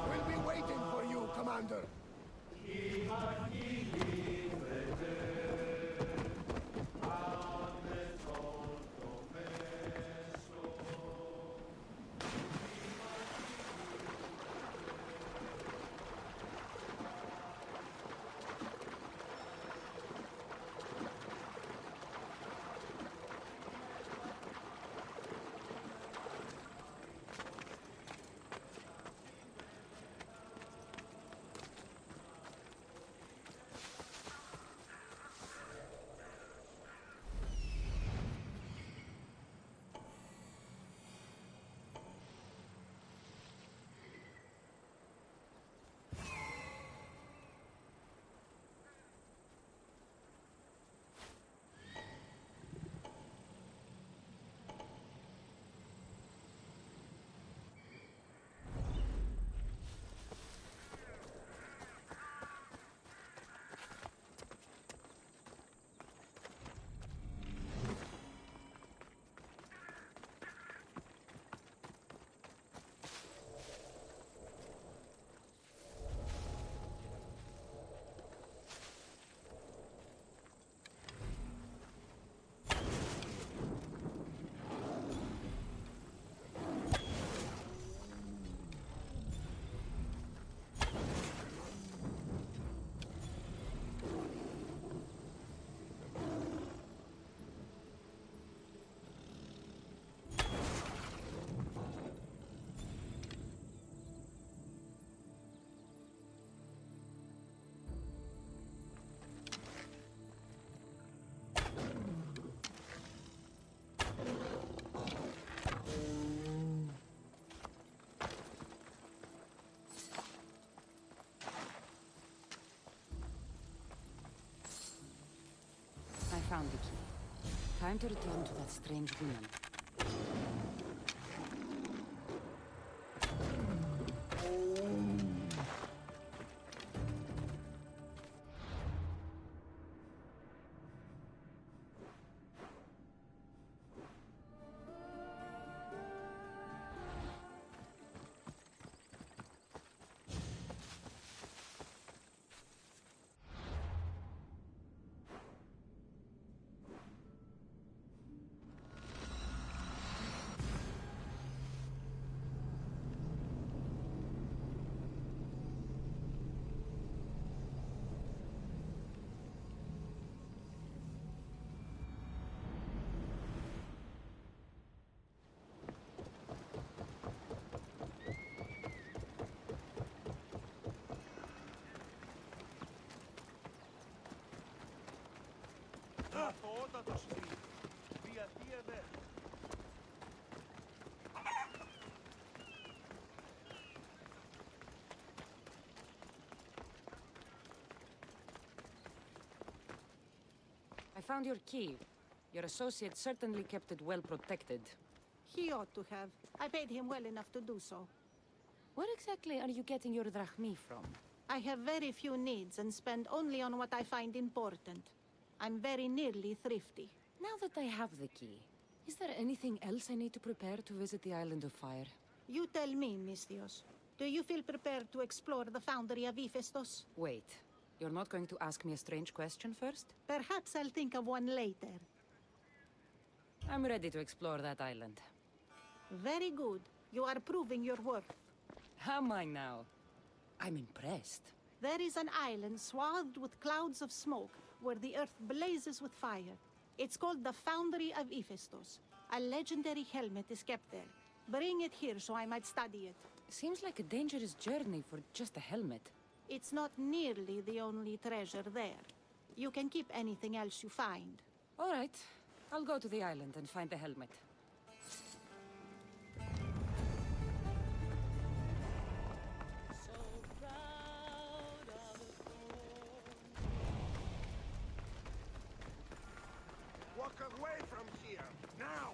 We'll be waiting for you, Commander. I found the key. Time to return to that strange woman. brother. I found your key. Your associate certainly kept it well protected. He ought to have. I paid him well enough to do so. Where exactly are you getting your drachmi from? I have very few needs and spend only on what I find important. I'm very nearly thrifty. Now that I have the key, is there anything else I need to prepare to visit the Island of Fire? You tell me, Mistios. Do you feel prepared to explore the foundry of Hephaestus? Wait, you're not going to ask me a strange question first? Perhaps I'll think of one later. I'm ready to explore that island. Very good. You are proving your worth. Am I now? I'm impressed. There is an island swathed with clouds of smoke, where the earth blazes with fire. It's called the Foundry of Hephaestus. A legendary helmet is kept there. Bring it here so I might study it. Seems like a dangerous journey for just a helmet. It's not nearly the only treasure there. You can keep anything else you find. All right. I'll go to the island and find the helmet. Walk away from here, now!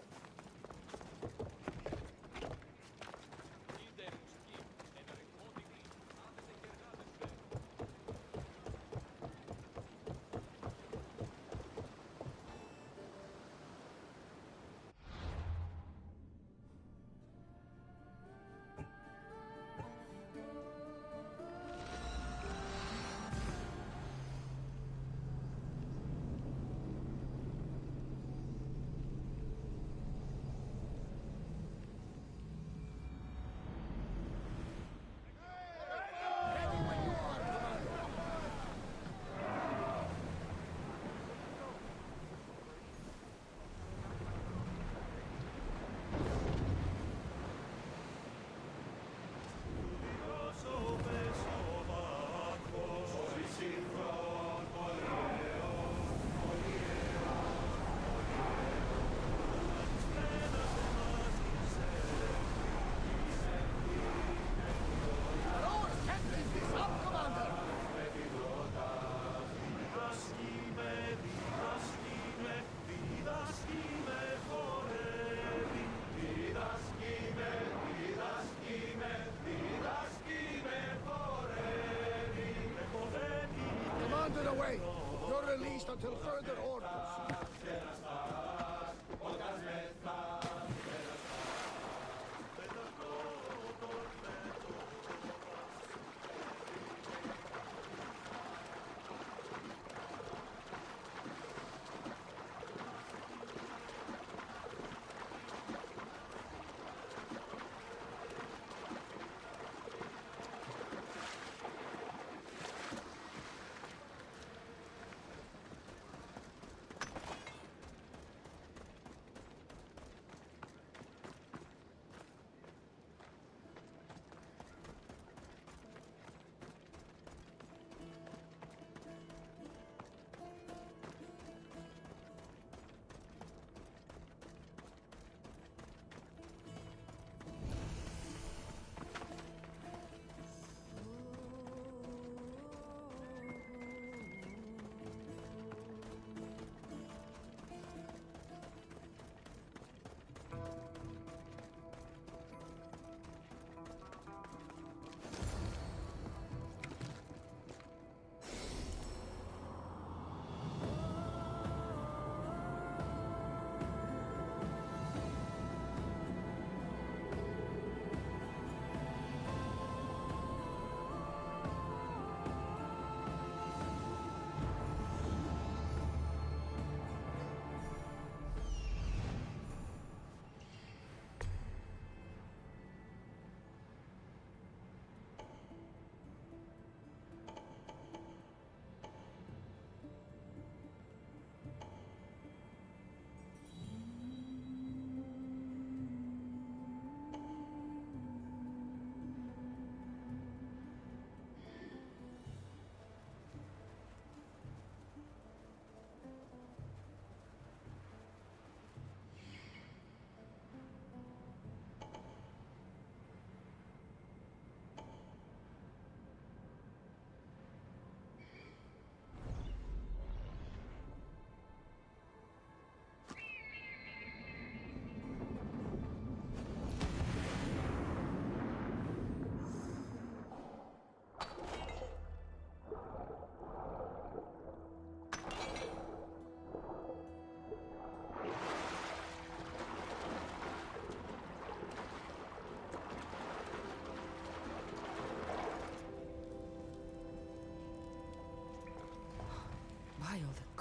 Away! You're released until further orders.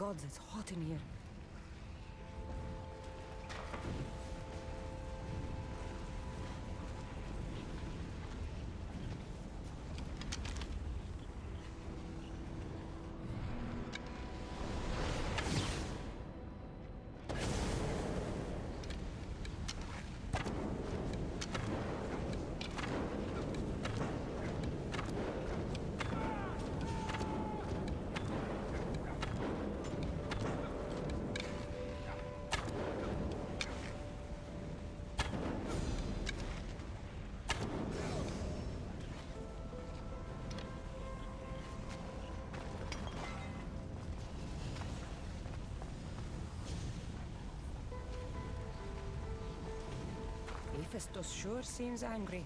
gods, it's hot in here. Hephaestus sure seems angry.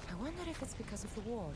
I wonder if it's because of the war.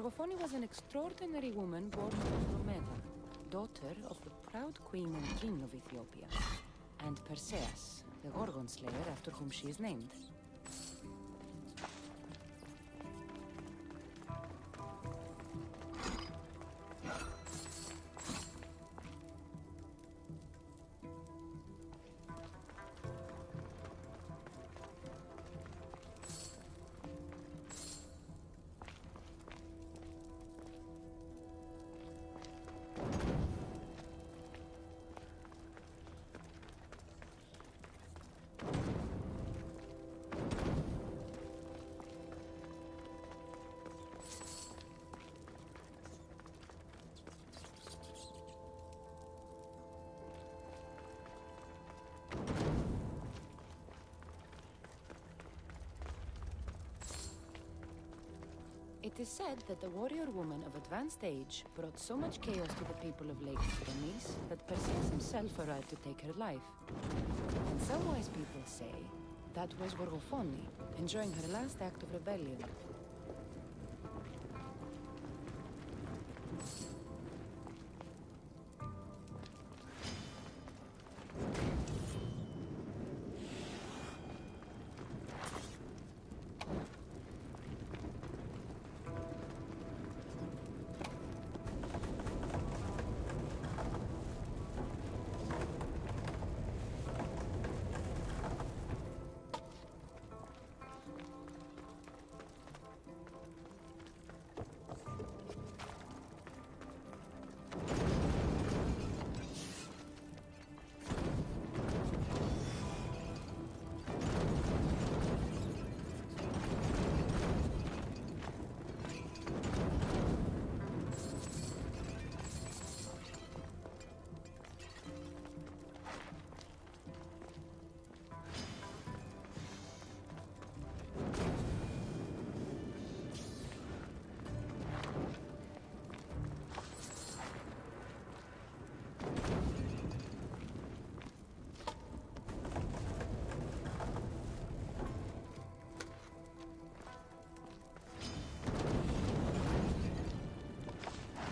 Gorgofoni was an extraordinary woman born of Andromeda, daughter of the proud queen and king of Ethiopia, and Perseus, the Gorgon slayer after whom she is named. It is said that the warrior woman of advanced age brought so much chaos to the people of Lake Pyramis that Perseus himself arrived to take her life. And some wise people say that was Gorgofoni, enjoying her last act of rebellion.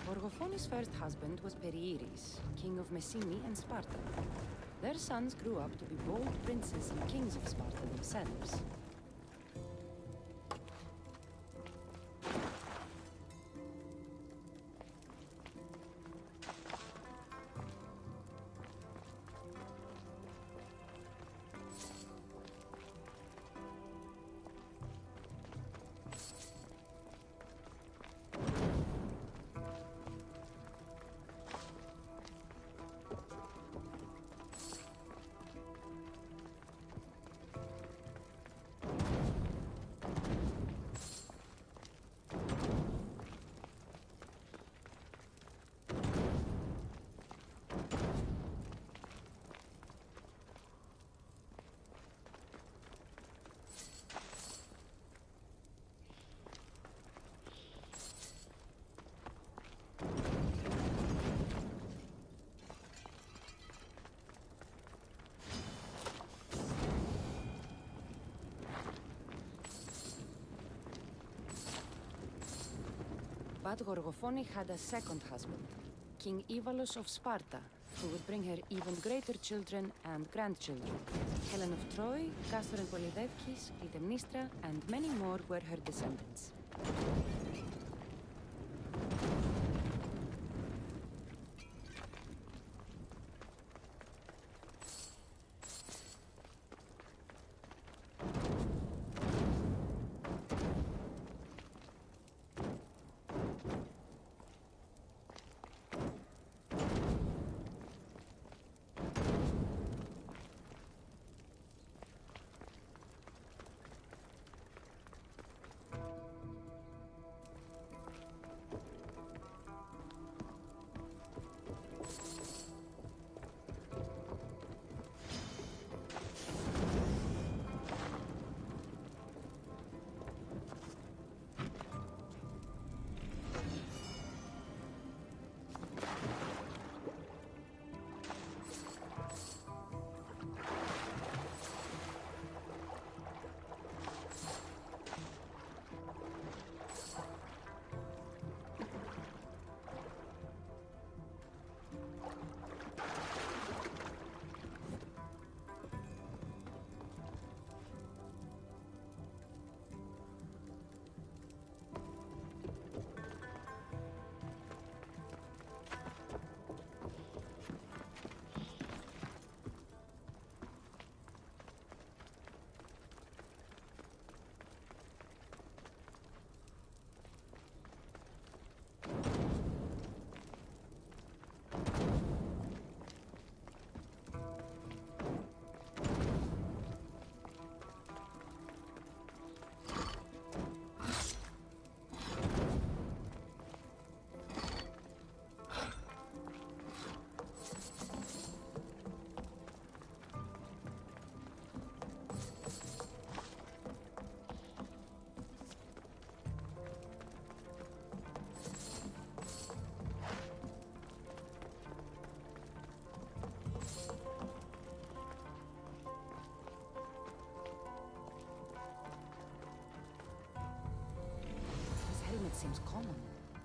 Gorgofoni's first husband was Perieres, king of Messini and Sparta. Their sons grew up to be bold princes and kings of Sparta themselves. But Gorgofoni had a second husband, King Ivalos of Sparta, who would bring her even greater children and grandchildren. Helen of Troy, Castor and Polydevkis, Clytemnestra, and many more were her descendants. seems common,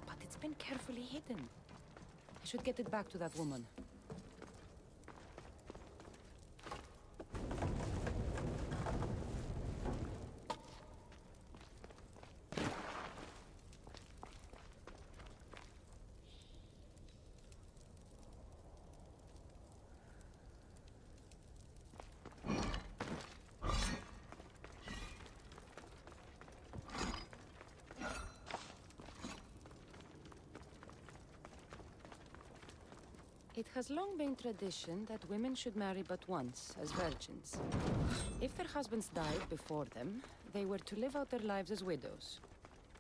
but it's been carefully hidden. I should get it back to that woman. It has long been tradition that women should marry but once, as virgins. If their husbands died before them, they were to live out their lives as widows.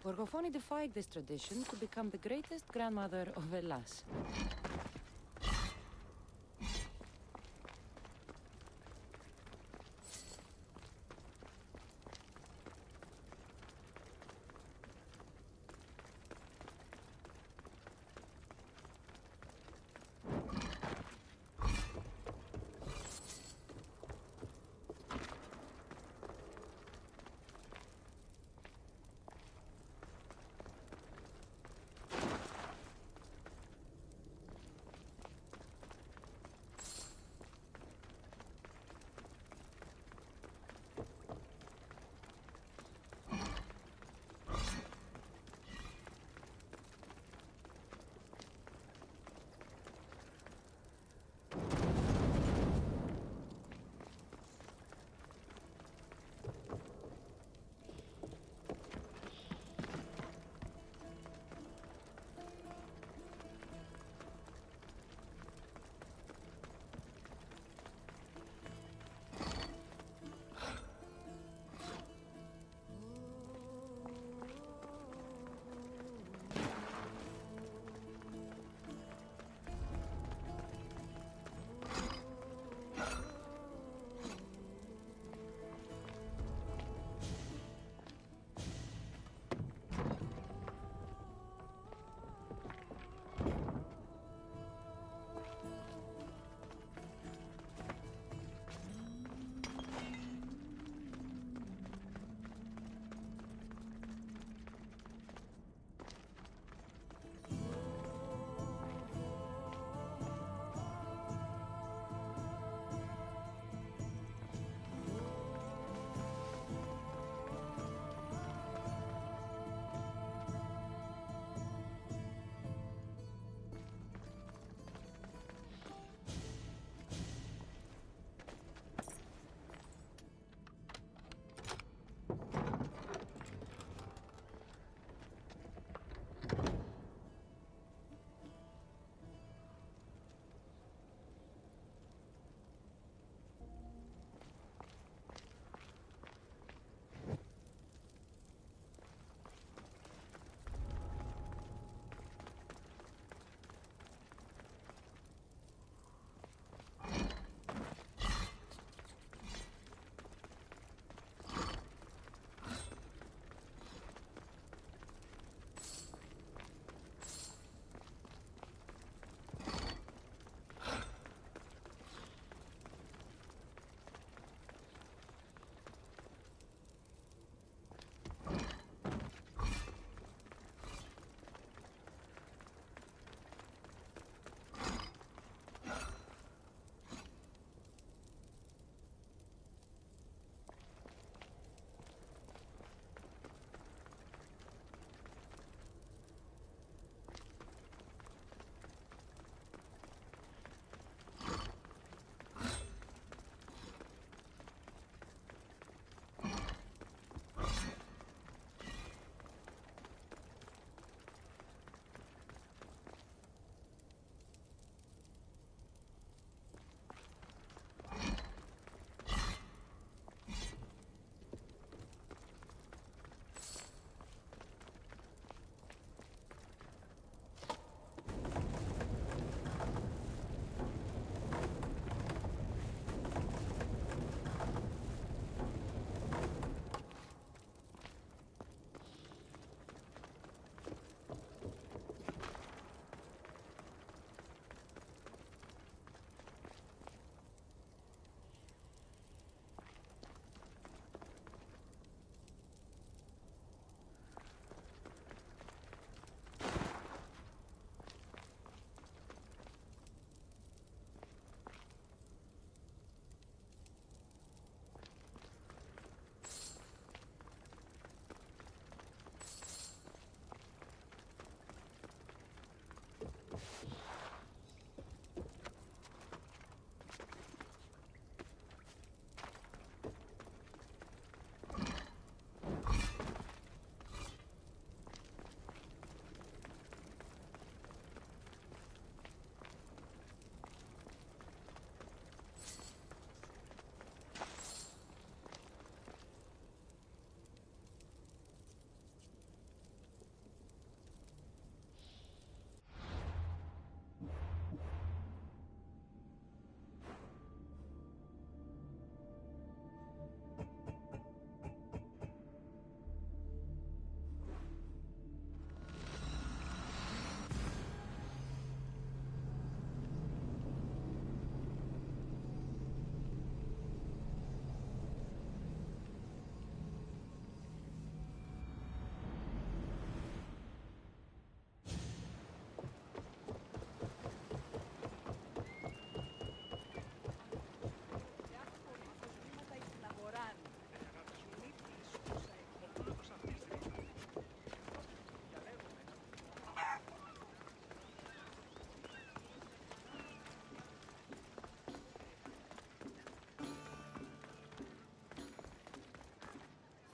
Gorgofoni defied this tradition to become the greatest grandmother of Hellas.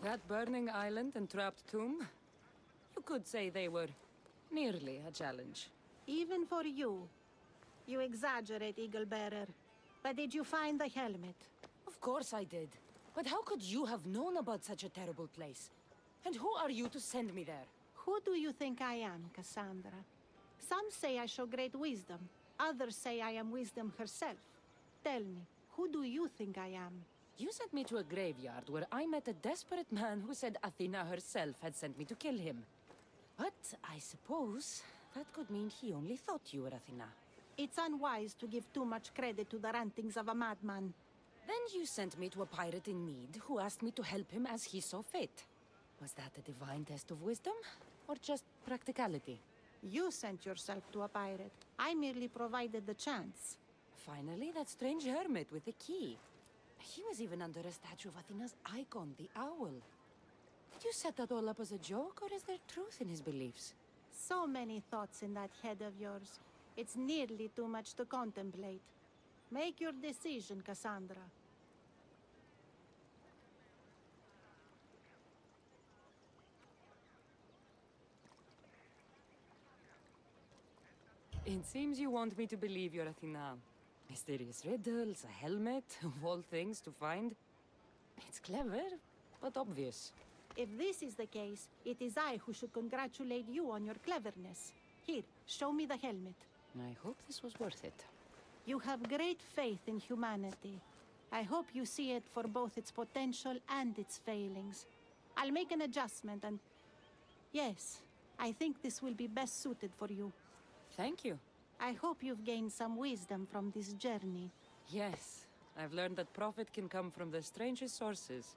That burning island and trapped tomb? You could say they were nearly a challenge. Even for you. You exaggerate, Eagle-Bearer. But did you find the helmet? Of course I did. But how could you have known about such a terrible place? And who are you to send me there? Who do you think I am, Cassandra? Some say I show great wisdom. Others say I am wisdom herself. Tell me, who do you think I am? You sent me to a graveyard where I met a desperate man who said Athena herself had sent me to kill him. But I suppose that could mean he only thought you were Athena. It's unwise to give too much credit to the rantings of a madman. Then you sent me to a pirate in need who asked me to help him as he saw fit. Was that a divine test of wisdom, or just practicality? You sent yourself to a pirate. I merely provided the chance. Finally, that strange hermit with the key. He was even under a statue of Athena's icon, the owl. Did you set that all up as a joke, or is there truth in his beliefs? So many thoughts in that head of yours. It's nearly too much to contemplate. Make your decision, Cassandra. It seems you want me to believe you're Athena. Mysterious riddles, a helmet, of all things to find. It's clever, but obvious. If this is the case, it is I who should congratulate you on your cleverness. Here, show me the helmet. I hope this was worth it. You have great faith in humanity. I hope you see it for both its potential and its failings. I'll make an adjustment and... Yes, I think this will be best suited for you. Thank you. I hope you've gained some wisdom from this journey. Yes, I've learned that profit can come from the strangest sources.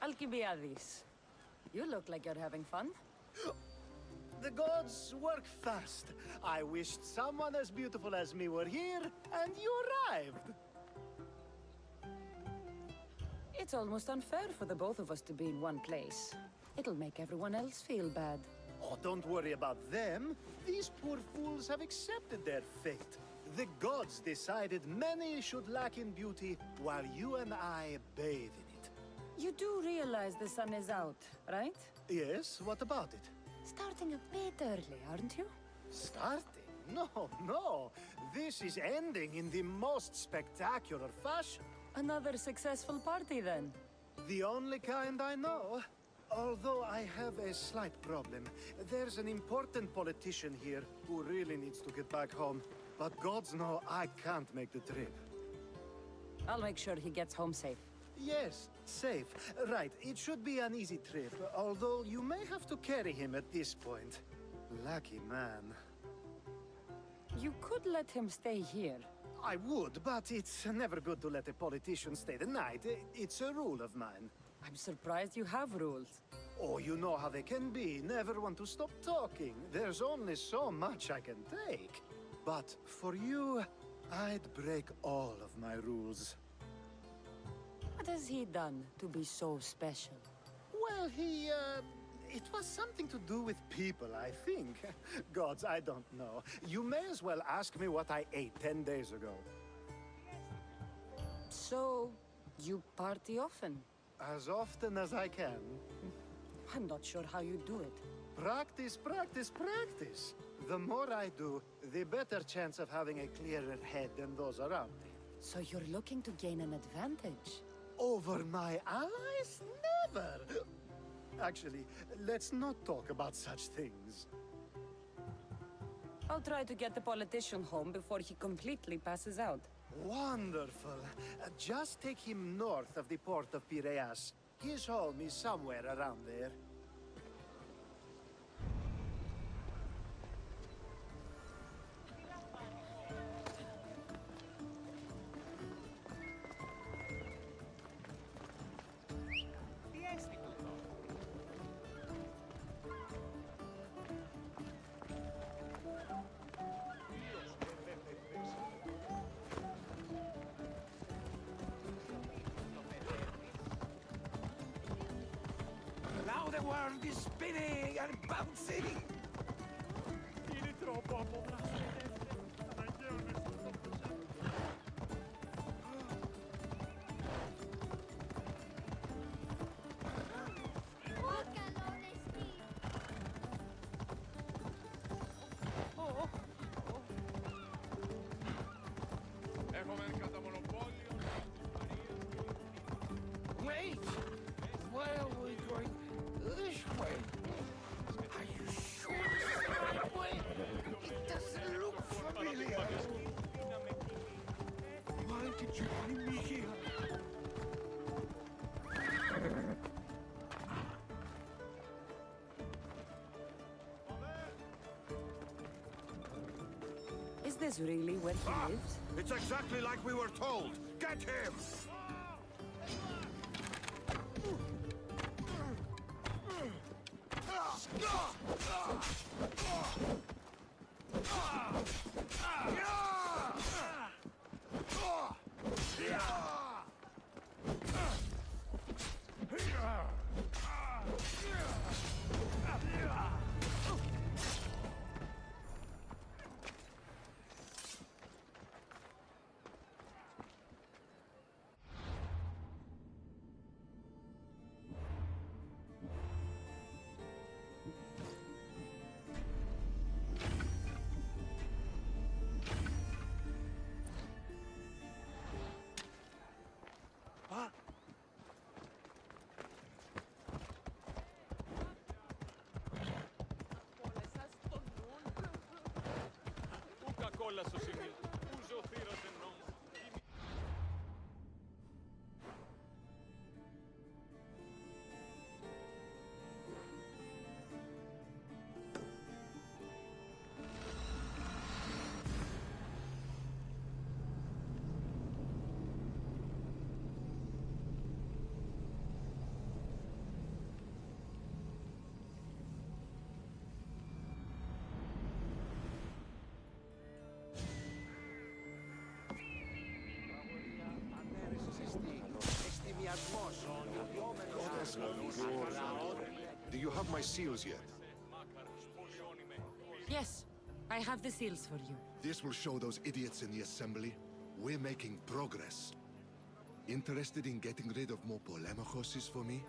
Alcibiades, you look like you're having fun. The gods work fast. I wished someone as beautiful as me were here, and you arrived. It's almost unfair for the both of us to be in one place. It'll make everyone else feel bad. Oh, don't worry about them. These poor fools have accepted their fate. The gods decided many should lack in beauty, while you and I bathe in it. You do realize the sun is out, right? Yes, what about it? Starting a bit early, aren't you? Starting? No, no. This is ending in the most spectacular fashion. Another successful party, then. The only kind I know. Although I have a slight problem. There's an important politician here who really needs to get back home. But gods know I can't make the trip. I'll make sure he gets home safe. Yes, safe. Right, it should be an easy trip, although you may have to carry him at this point. Lucky man. You could let him stay here. I would, but it's never good to let a politician stay the night. It's a rule of mine. I'm surprised you have rules. Oh, you know how they can be. Never want to stop talking. There's only so much I can take. But for you, I'd break all of my rules. What has he done to be so special? Well, it was something to do with people, I think. Gods, I don't know. You may as well ask me what I ate 10 days ago. So, you party often? As often as I can. I'm not sure how you do it. Practice, practice, practice. The more I do, the better chance of having a clearer head than those around me. So you're looking to gain an advantage? Over my allies? Never! Actually, let's not talk about such things. I'll try to get the politician home before he completely passes out. Wonderful. Just take him north of the port of Piraeus. His home is somewhere around there. Now the world is spinning and bouncing! Vieni troppo a Wait! Where are we going? This way. Are you sure this is the right way? It doesn't look familiar. Why did you bring me here? Is this really where he lives? It's exactly like we were told. Get him! Κόλλα στο σημείο. Ούζο θύρας εννοώ. Do you have my seals yet? Yes, I have the seals for you. This will show those idiots in the assembly we're making progress. Interested in getting rid of more polemachoses for me?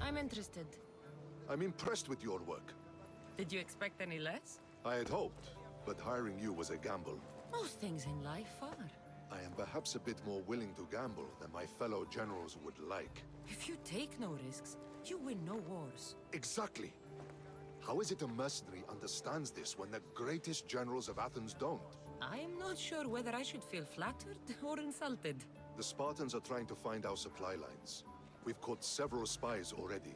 I'm interested. I'm impressed with your work. Did you expect any less? I had hoped, but hiring you was a gamble. Most things in life are. I am perhaps a bit more willing to gamble than my fellow generals would like. If you take no risks, you win no wars. Exactly. How is it a mercenary understands this when the greatest generals of Athens don't? I'm not sure whether I should feel flattered or insulted. The Spartans are trying to find our supply lines. We've caught several spies already.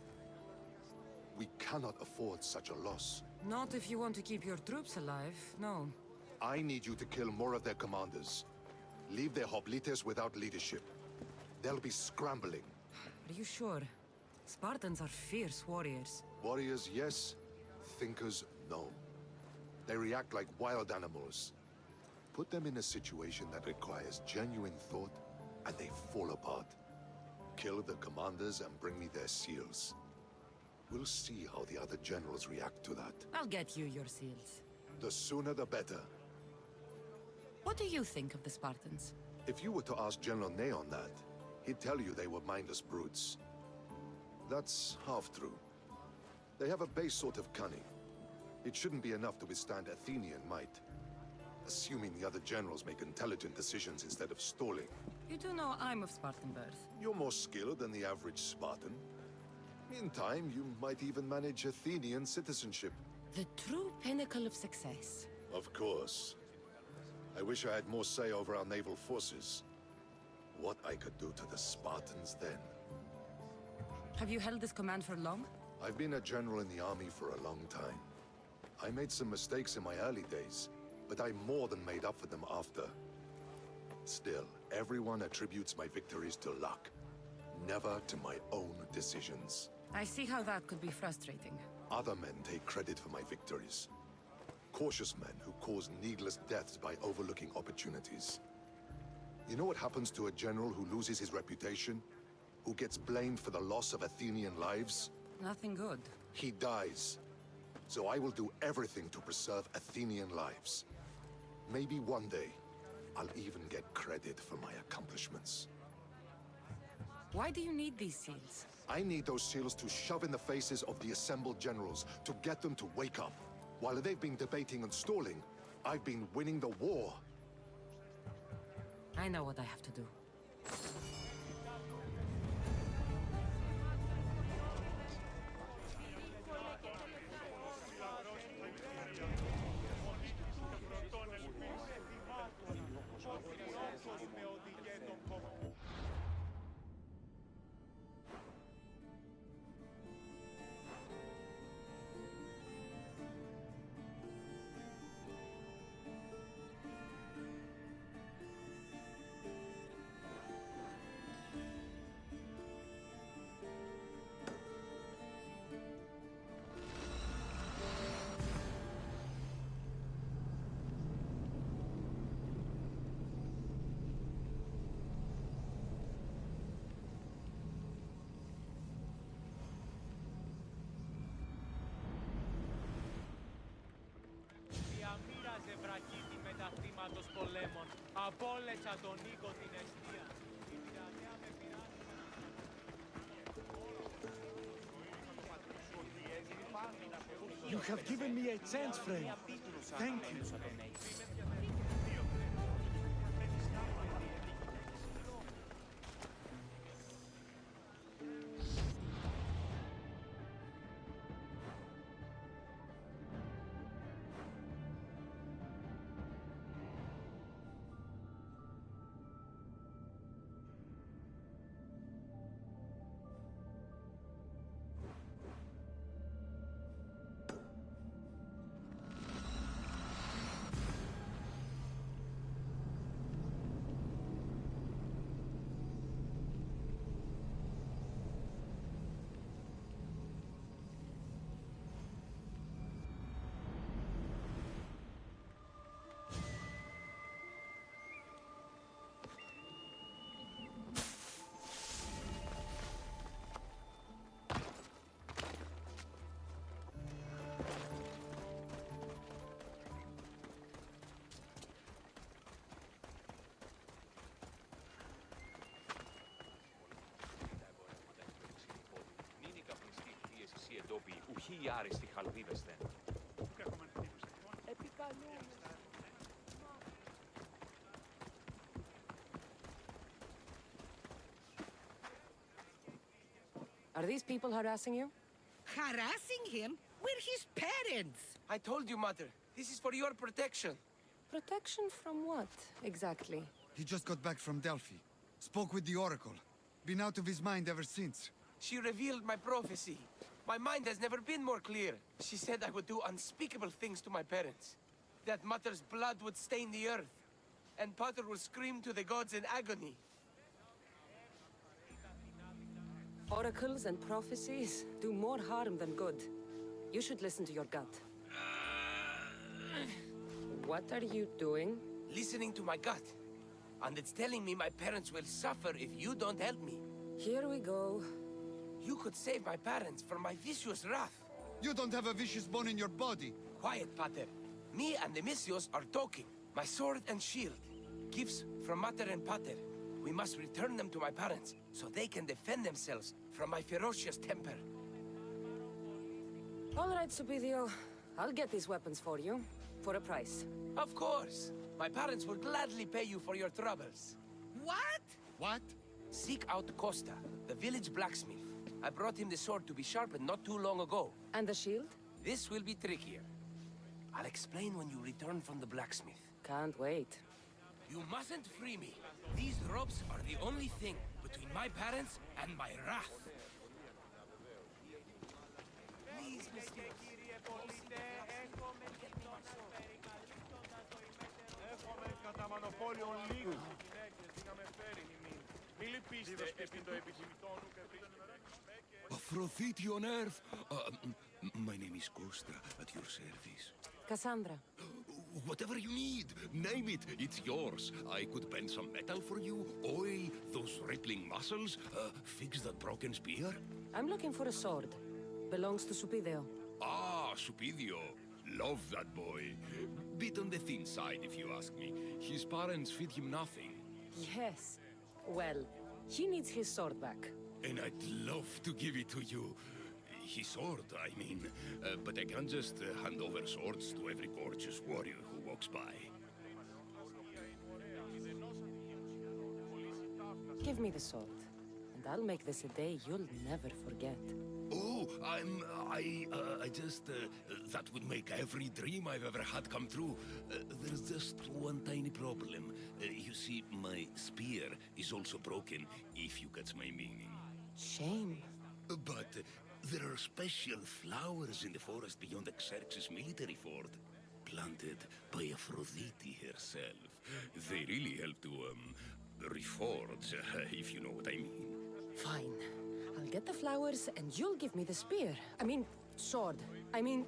We cannot afford such a loss. Not if you want to keep your troops alive, no. I need you to kill more of their commanders. Leave their hoplites without leadership. They'll be scrambling. Are you sure? Spartans are fierce warriors. Warriors, yes. Thinkers, no. They react like wild animals. Put them in a situation that requires genuine thought, and they fall apart. Kill the commanders and bring me their seals. We'll see how the other generals react to that. I'll get you your seals. The sooner the better. What do you think of the Spartans? If you were to ask General Neon that, he'd tell you they were mindless brutes. That's half true. They have a base sort of cunning. It shouldn't be enough to withstand Athenian might. Assuming the other generals make intelligent decisions instead of stalling. You do know I'm of Spartan birth. You're more skilled than the average Spartan. In time, you might even manage Athenian citizenship. The true pinnacle of success. Of course. I wish I had more say over our naval forces. What I could do to the Spartans then. Have you held this command for long? I've been a general in the army for a long time. I made some mistakes in my early days, but I more than made up for them after. Still, everyone attributes my victories to luck, never to my own decisions. I see how that could be frustrating. Other men take credit for my victories. Cautious men who cause needless deaths by overlooking opportunities. You know what happens to a general who loses his reputation? Who gets blamed for the loss of Athenian lives? Nothing good. He dies. So I will do everything to preserve Athenian lives. Maybe one day, I'll even get credit for my accomplishments. Why do you need these seals? I need those seals to shove in the faces of the assembled generals, to get them to wake up. While they've been debating and stalling, I've been winning the war. I know what I have to do. πολέμων. Απόλεσα τον οίκο την αιστεία. Η πειρατεία με πειράζει. You have given me a chance, friend. Thank you. Ουχή οι άριστοι χαλδίβες δεν. Are these people harassing you? Harassing him? We're his parents! I told you, Mother. This is for your protection. Protection from what, exactly? He just got back from Delphi. Spoke with the Oracle. Been out of his mind ever since. She revealed my prophecy. My mind has never been more clear. She said I would do unspeakable things to my parents. That Mother's blood would stain the earth. And Pater would scream to the gods in agony. Oracles and prophecies do more harm than good. You should listen to your gut. Uh, What are you doing? Listening to my gut. and it's telling me my parents will suffer if you don't help me. Here we go. You could save my parents from my vicious wrath. You don't have a vicious bone in your body. Quiet, Pater. Me and the Misios are talking. My sword and shield. Gifts from Mater and Pater. We must return them to my parents, so they can defend themselves from my ferocious temper. All right, Supidio. I'll get these weapons for you. For a price. Of course. My parents will gladly pay you for your troubles. What? What? Seek out Costa, the village blacksmith. I brought him the sword to be sharpened not too long ago. And the shield? This will be trickier. I'll explain when you return from the blacksmith. Can't wait. You mustn't free me. These ropes are the only thing between my parents and my wrath. Please, Mr. Έχουμε κατά μονοπόλιο λίγους γυναίκες, είχαμε φέρει μη. Μη λυπήστε επί το επιθυμητόν και Aphrodite on earth. My name is Costa, at your service. Cassandra. Whatever you need, name it, it's yours. I could bend some metal for you, oil those rippling muscles, fix that broken spear. I'm looking for a sword. Belongs to Supidio. Ah, Supidio. Love that boy. Bit on the thin side, if you ask me. His parents feed him nothing. Yes. Well, he needs his sword back. And I'd love to give it to you. His sword, I mean. But I can't just hand over swords to every gorgeous warrior who walks by. Give me the sword, and I'll make this a day you'll never forget. Oh, I just, that would make every dream I've ever had come true. There's just one tiny problem. You see, my spear is also broken, if you catch my meaning. Shame. But there are special flowers in the forest beyond Xerxes' military fort, planted by Aphrodite herself. They really help to, reforge, if you know what I mean. Fine. I'll get the flowers, and you'll give me the spear. I mean, sword. I mean,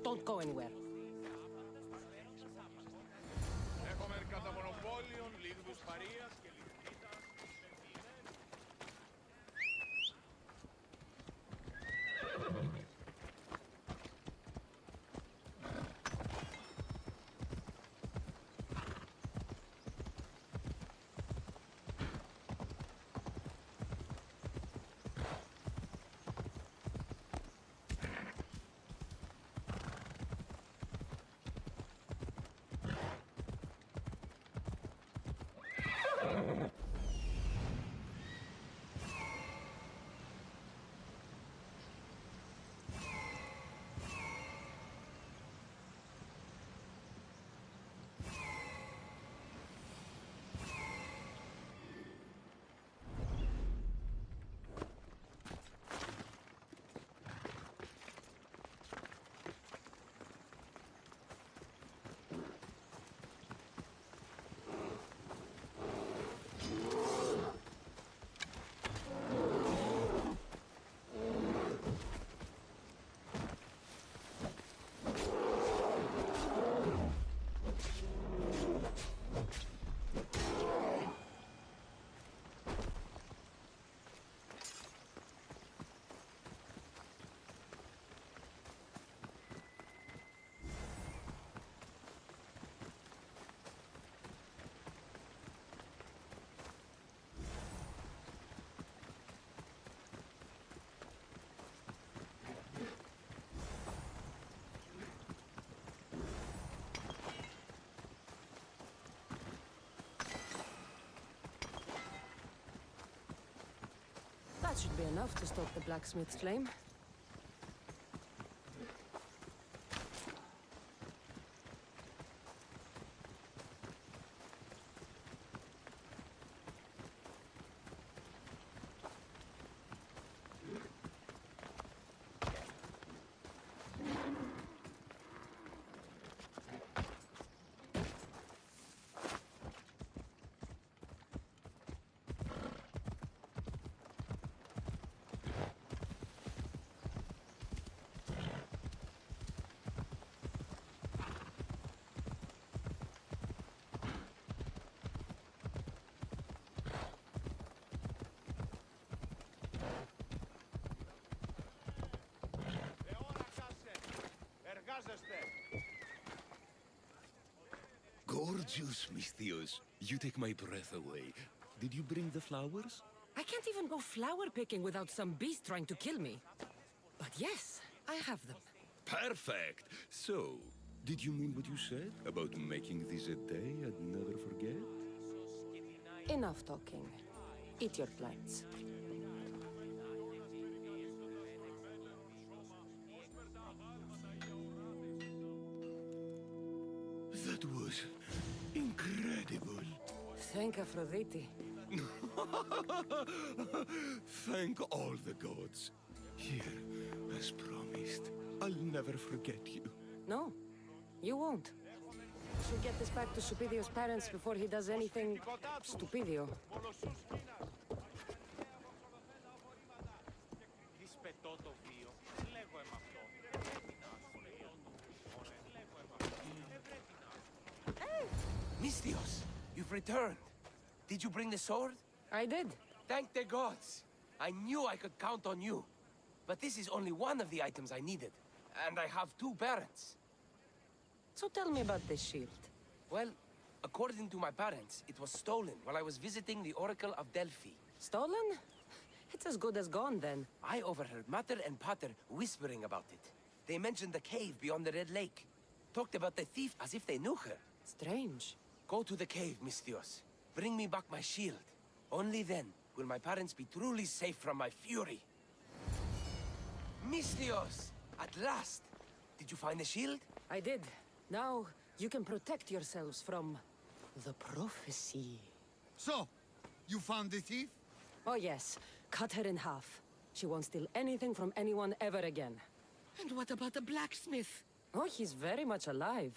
don't go anywhere. Έχουμε κατά μονοπόλιο λίγους παρείας και λιγνίτας. That should be enough to stop the blacksmith's flame. Theos, Theos, you take my breath away. Did you bring the flowers? I can't even go flower picking without some beast trying to kill me. But yes, I have them. Perfect! So, did you mean what you said about making this a day I'd never forget? Enough talking. Eat your plants. That was incredible. Thank Aphrodite. Thank all the gods. Here, as promised, I'll never forget you. No, you won't. Should get this back to Supidio's parents before he does anything stupidio. Mystios, you've returned. Did you bring the sword? I did. Thank the gods. I knew I could count on you. But this is only one of the items I needed. And I have 2 parents. So tell me about this shield. Well, according to my parents, it was stolen while I was visiting the Oracle of Delphi. Stolen? It's as good as gone then. I overheard Mater and Pater whispering about it. They mentioned the cave beyond the Red Lake. Talked about the thief as if they knew her. Strange. Go to the cave, Mystios. Bring me back my shield. Only then will my parents be truly safe from my fury. Mystios! At last! Did you find the shield? I did. Now, you can protect yourselves from the prophecy. So, you found the thief? Oh yes. Cut her in half. She won't steal anything from anyone ever again. And what about the blacksmith? Oh, he's very much alive.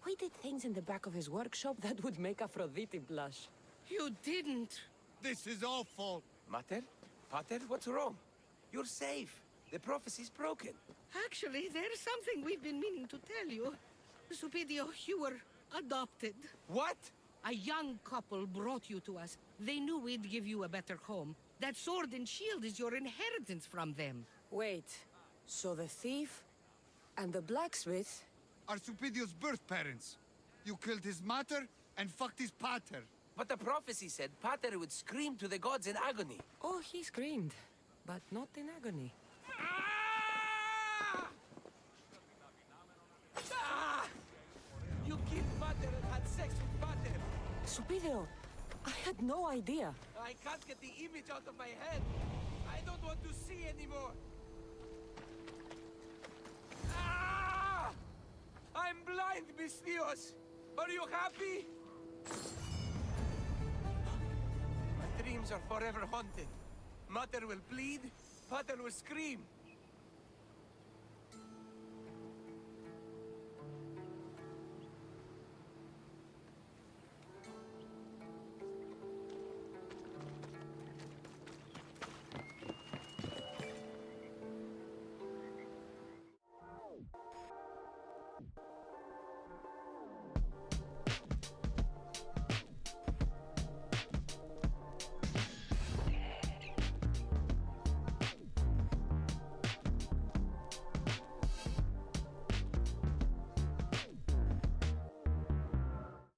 We did things in the back of his workshop that would make Aphrodite blush. You didn't. This is awful. Mater? Pater, what's wrong? You're safe. The prophecy's broken. Actually, there's something we've been meaning to tell you. Supidio, you were adopted. What? A young couple brought you to us. They knew we'd give you a better home. That sword and shield is your inheritance from them. Wait, so the thief and the blacksmith are Supidio's birth parents. You killed his mater and fucked his pater. But the prophecy said Pater would scream to the gods in agony. Oh, he screamed, but not in agony. Ah! Ah! You killed Pater and had sex with Pater. Supidio, I had no idea. I can't get the image out of my head. I don't want to see anymore. Ah! I'm blind, Mystios. Are you happy? My dreams are forever haunted. Mater will bleed, Pater will scream.